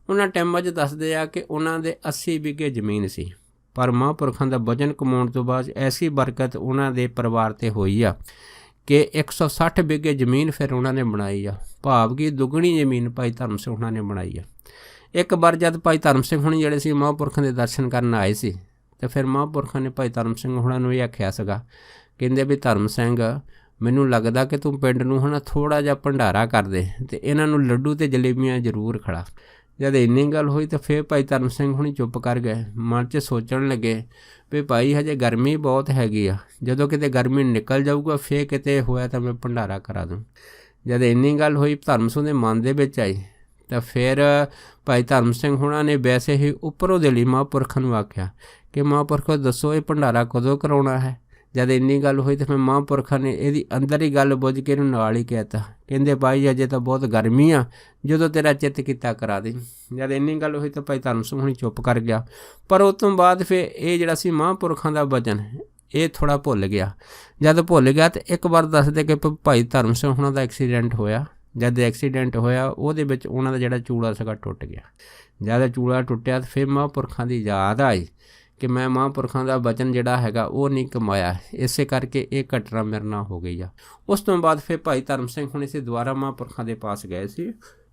ਉਹਨਾਂ ਟਾਈਮਾਂ 'ਚ ਦੱਸਦੇ ਆ ਕਿ ਉਹਨਾਂ ਦੇ 80 ਵਿਗੇ ਜ਼ਮੀਨ ਸੀ, ਪਰ ਮਹਾਂਪੁਰਖਾਂ ਦਾ ਬਚਨ ਕਮਾਉਣ ਤੋਂ ਬਾਅਦ ਐਸੀ ਬਰਕਤ ਉਹਨਾਂ ਦੇ ਪਰਿਵਾਰ 'ਤੇ ਹੋਈ ਆ ਕਿ 160 ਵਿਗੇ ਜ਼ਮੀਨ ਫਿਰ ਉਹਨਾਂ ਨੇ ਬਣਾਈ ਆ। ਭਾਵ ਕਿ ਦੁੱਗਣੀ ਜ਼ਮੀਨ ਭਾਈ ਧਰਮ ਸਿੰਘ ਹੁਣਾਂ ਨੇ ਬਣਾਈ ਆ। ਇੱਕ ਵਾਰ ਜਦ ਭਾਈ ਧਰਮ ਸਿੰਘ ਹੁਣੀ ਜਿਹੜੇ ਸੀ ਮਹਾਂਪੁਰਖਾਂ ਦੇ ਦਰਸ਼ਨ ਕਰਨ ਆਏ ਸੀ, ਅਤੇ ਫਿਰ ਮਹਾਂਪੁਰਖਾਂ ਨੇ ਭਾਈ ਧਰਮ ਸਿੰਘ ਹੁਣਾਂ ਨੂੰ ਇਹ ਆਖਿਆ ਸੀਗਾ, ਕਹਿੰਦੇ ਵੀ ਧਰਮ ਸਿੰਘ, ਮੈਨੂੰ ਲੱਗਦਾ ਕਿ ਤੂੰ ਪਿੰਡ ਨੂੰ ਹੁਣ ਥੋੜ੍ਹਾ ਜਿਹਾ ਭੰਡਾਰਾ ਕਰ ਦੇ ਅਤੇ ਇਹਨਾਂ ਨੂੰ ਲੱਡੂ ਅਤੇ ਜਲੇਬੀਆਂ ਜ਼ਰੂਰ ਖਿਲਾ। ਜਦ ਇੰਨੀ ਗੱਲ ਹੋਈ ਤਾਂ ਫਿਰ ਭਾਈ ਧਰਮ ਸਿੰਘ ਹੁਣੀ ਚੁੱਪ ਕਰ ਗਏ। ਮਨ 'ਚ ਸੋਚਣ ਲੱਗੇ ਵੀ ਭਾਈ ਹਜੇ ਗਰਮੀ ਬਹੁਤ ਹੈਗੀ ਆ, ਜਦੋਂ ਕਿਤੇ ਗਰਮੀ ਨਿਕਲ ਜਾਊਗਾ ਫਿਰ ਕਿਤੇ ਹੋਇਆ ਤਾਂ ਮੈਂ ਭੰਡਾਰਾ ਕਰਾ ਦੂੰ। ਜਦ ਇੰਨੀ ਗੱਲ ਹੋਈ ਧਰਮ ਸਿੰਘ ਦੇ ਮਨ ਦੇ ਵਿੱਚ ਆਈ ਤਾਂ ਫਿਰ ਭਾਈ ਧਰਮ ਸਿੰਘ ਹੁਣਾਂ ਨੇ ਵੈਸੇ ਹੀ ਉੱਪਰੋਂ ਦਿਲੀ ਮਹਾਂਪੁਰਖਾਂ ਨੂੰ ਆਖਿਆ ਕਿ ਮਹਾਂਪੁਰਖੋ ਦੱਸੋ ਇਹ ਭੰਡਾਰਾ ਕਦੋਂ ਕਰਾਉਣਾ ਹੈ। जद इन्नी गल हुई तो फिर महापुरखा ने यदी अंदर ही गल बुझ के इहनूं नाल ही कहता, कहंदे भाई अजे तो बहुत गर्मी आ, जो तेरा चित्त किता करा दे। जद इन्नी गल हुई तो भाई धर्म सिंह हुणी चुप कर गया। पर उस तो बाद फिर ये जिहड़ा सी महापुरखां दा वचन ये थोड़ा भुल गया। जद भुल गया तो एक बार दसदे कि भाई धर्म सिंह हुणां दा एक्सीडेंट होया। जद एक्सीडेंट होया उहदे विच उहनां दा जिहड़ा चूड़ा सीगा टुट गया। जद चूड़ा टुटिया तो फिर महापुरखां दी याद आई कि मैं महापुरखां दा वचन जिहड़ा हैगा वो नहीं कमाया, इस करके ये घटना मेरे नाल हो गई आ। उस तो बाद फिर भाई धर्म सिंह हुणी सी दुबारा महापुरखां दे पास गए सी।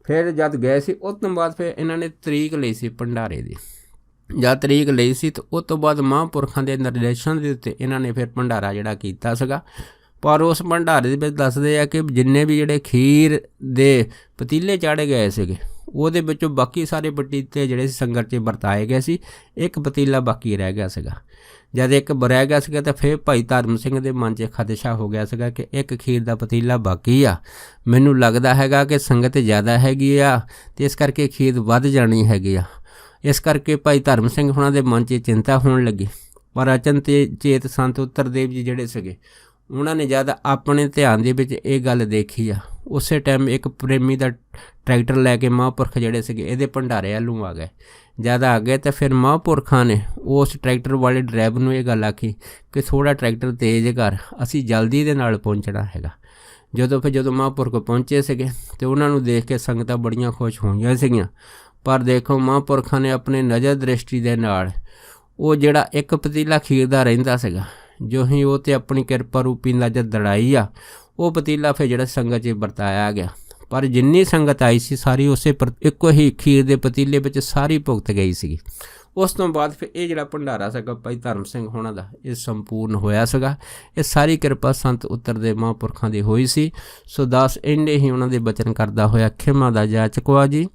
फिर जद गए सी उस तो बाद फिर इन्हां ने तरीक लई सी भंडारे दी। जद तरीक लई सी तो उस तो बाद महापुरखां दे निर्देशन दे उत्ते इन्हां ने फिर भंडारा जिहड़ा कीता सीगा। पर उस भंडारे दे विच दसदे आ कि जिन्ने भी जिहड़े खीर दे पतीले चाढ़े गए सीगे ਉਹਦੇ ਵਿੱਚੋਂ बाकी सारे पतीले ਜਿਹੜੇ ਸੀ ਸੰਗਤ 'ਚ ਵਰਤਾਏ ਗਏ ਸੀ, ਇੱਕ ਪਤੀਲਾ ਬਾਕੀ ਰਹਿ ਗਿਆ ਸੀਗਾ। ਜਦ ਇੱਕ ਰਹਿ ਗਿਆ ਸੀਗਾ ਤਾਂ ਫਿਰ ਭਾਈ ਧਰਮ ਸਿੰਘ ਦੇ ਮਨ 'ਚ ਖਦਸ਼ਾ ਹੋ ਗਿਆ ਸੀਗਾ ਕਿ ਇੱਕ ਖੀਰ ਦਾ ਪਤੀਲਾ ਬਾਕੀ ਆ, ਮੈਨੂੰ ਲੱਗਦਾ ਹੈਗਾ ਕਿ ਸੰਗਤ ਜ਼ਿਆਦਾ ਹੈਗੀ ਆ ਅਤੇ ਇਸ ਕਰਕੇ ਖੀਰ ਵੱਧ ਜਾਣੀ ਹੈਗੀ ਆ। ਇਸ ਕਰਕੇ ਭਾਈ ਧਰਮ ਸਿੰਘ ਹੁਣਾਂ ਦੇ ਮਨ 'ਚ ਚਿੰਤਾ ਹੋਣ ਲੱਗੀ। ਪਰ ਅਚਨਚੇਤ ਸੰਤ ਉੱਤਰਦੇਵ ਜੀ ਜਿਹੜੇ ਸੀਗੇ ਉਹਨਾਂ ਨੇ ਜਦ ਆਪਣੇ ਧਿਆਨ ਦੇ ਵਿੱਚ ਇਹ ਗੱਲ ਦੇਖੀ ਆ, ਉਸੇ ਟਾਈਮ ਇੱਕ ਪ੍ਰੇਮੀ ਦਾ ਟਰੈਕਟਰ ਲੈ ਕੇ ਮਹਾਂਪੁਰਖ ਜਿਹੜੇ ਸੀਗੇ ਇਹਦੇ ਭੰਡਾਰੇ ਵੱਲੋਂ ਆ ਗਏ। ਜਦ ਆ ਗਏ ਤਾਂ ਫਿਰ ਮਹਾਂਪੁਰਖਾਂ ਨੇ ਉਸ ਟਰੈਕਟਰ ਵਾਲੇ ਡਰਾਈਵਰ ਨੂੰ ਇਹ ਗੱਲ ਆਖੀ ਕਿ ਥੋੜ੍ਹਾ ਟਰੈਕਟਰ ਤੇਜ਼ ਕਰ, ਅਸੀਂ ਜਲਦੀ ਦੇ ਨਾਲ ਪਹੁੰਚਣਾ ਹੈਗਾ। ਜਦੋਂ ਮਹਾਂਪੁਰਖ ਪਹੁੰਚੇ ਸੀਗੇ ਅਤੇ ਉਹਨਾਂ ਨੂੰ ਦੇਖ ਕੇ ਸੰਗਤਾਂ ਬੜੀਆਂ ਖੁਸ਼ ਹੋਈਆਂ ਸੀਗੀਆਂ। ਪਰ ਦੇਖੋ ਮਹਾਂਪੁਰਖਾਂ ਨੇ ਆਪਣੇ ਨਜ਼ਰ ਦ੍ਰਿਸ਼ਟੀ ਦੇ ਨਾਲ ਉਹ ਜਿਹੜਾ ਇੱਕ ਪਤੀਲਾ ਖੀਰ ਦਾ ਰਹਿੰਦਾ ਸੀਗਾ, ਜੋ ਹੀ ਉਹ 'ਤੇ ਆਪਣੀ ਕਿਰਪਾ ਰੂਪੀ ਨਜ਼ਰ ਦੜਾਈ ਆ, ਉਹ ਪਤੀਲਾ ਫਿਰ ਜਿਹੜਾ ਸੰਗਤ 'ਚ ਵਰਤਾਇਆ ਗਿਆ। ਪਰ ਜਿੰਨੀ ਸੰਗਤ ਆਈ ਸੀ ਸਾਰੀ ਉਸੇ ਇੱਕੋ ਹੀ ਖੀਰ ਦੇ ਪਤੀਲੇ ਵਿੱਚ ਸਾਰੀ ਭੁਗਤ ਗਈ ਸੀਗੀ। ਉਸ ਤੋਂ ਬਾਅਦ ਫਿਰ ਇਹ ਜਿਹੜਾ ਭੰਡਾਰਾ ਸੀਗਾ ਭਾਈ ਧਰਮ ਸਿੰਘ ਹੋਣਾ ਦਾ ਇਹ ਸੰਪੂਰਨ ਹੋਇਆ ਸੀਗਾ। ਇਹ ਸਾਰੀ ਕਿਰਪਾ ਸੰਤ ਉੱਤਰਦੇ ਮਹਾਂਪੁਰਖਾਂ ਦੀ ਹੋਈ ਸੀ। ਸੋ ਦਾਸ ਇੰਨੇ ਹੀ ਉਹਨਾਂ ਦੇ ਬਚਨ ਕਰਦਾ ਹੋਇਆ ਖਿਮਾ ਦਾ ਜਾਚਕਵਾ ਜੀ,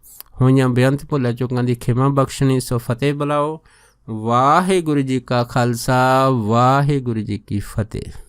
ਹੋਈਆਂ ਬੇਅੰਤ ਭੁੱਲਾਂ ਚੁੱਕਾਂ ਦੀ ਖਿਮਾ ਬਖਸ਼ਣੀ। ਸੋ ਫਤਿਹ ਬੁਲਾਓ। ਵਾਹਿਗੁਰੂ ਜੀ ਕਾ ਖਾਲਸਾ, ਵਾਹਿਗੁਰੂ ਜੀ ਕੀ ਫਤਿਹ।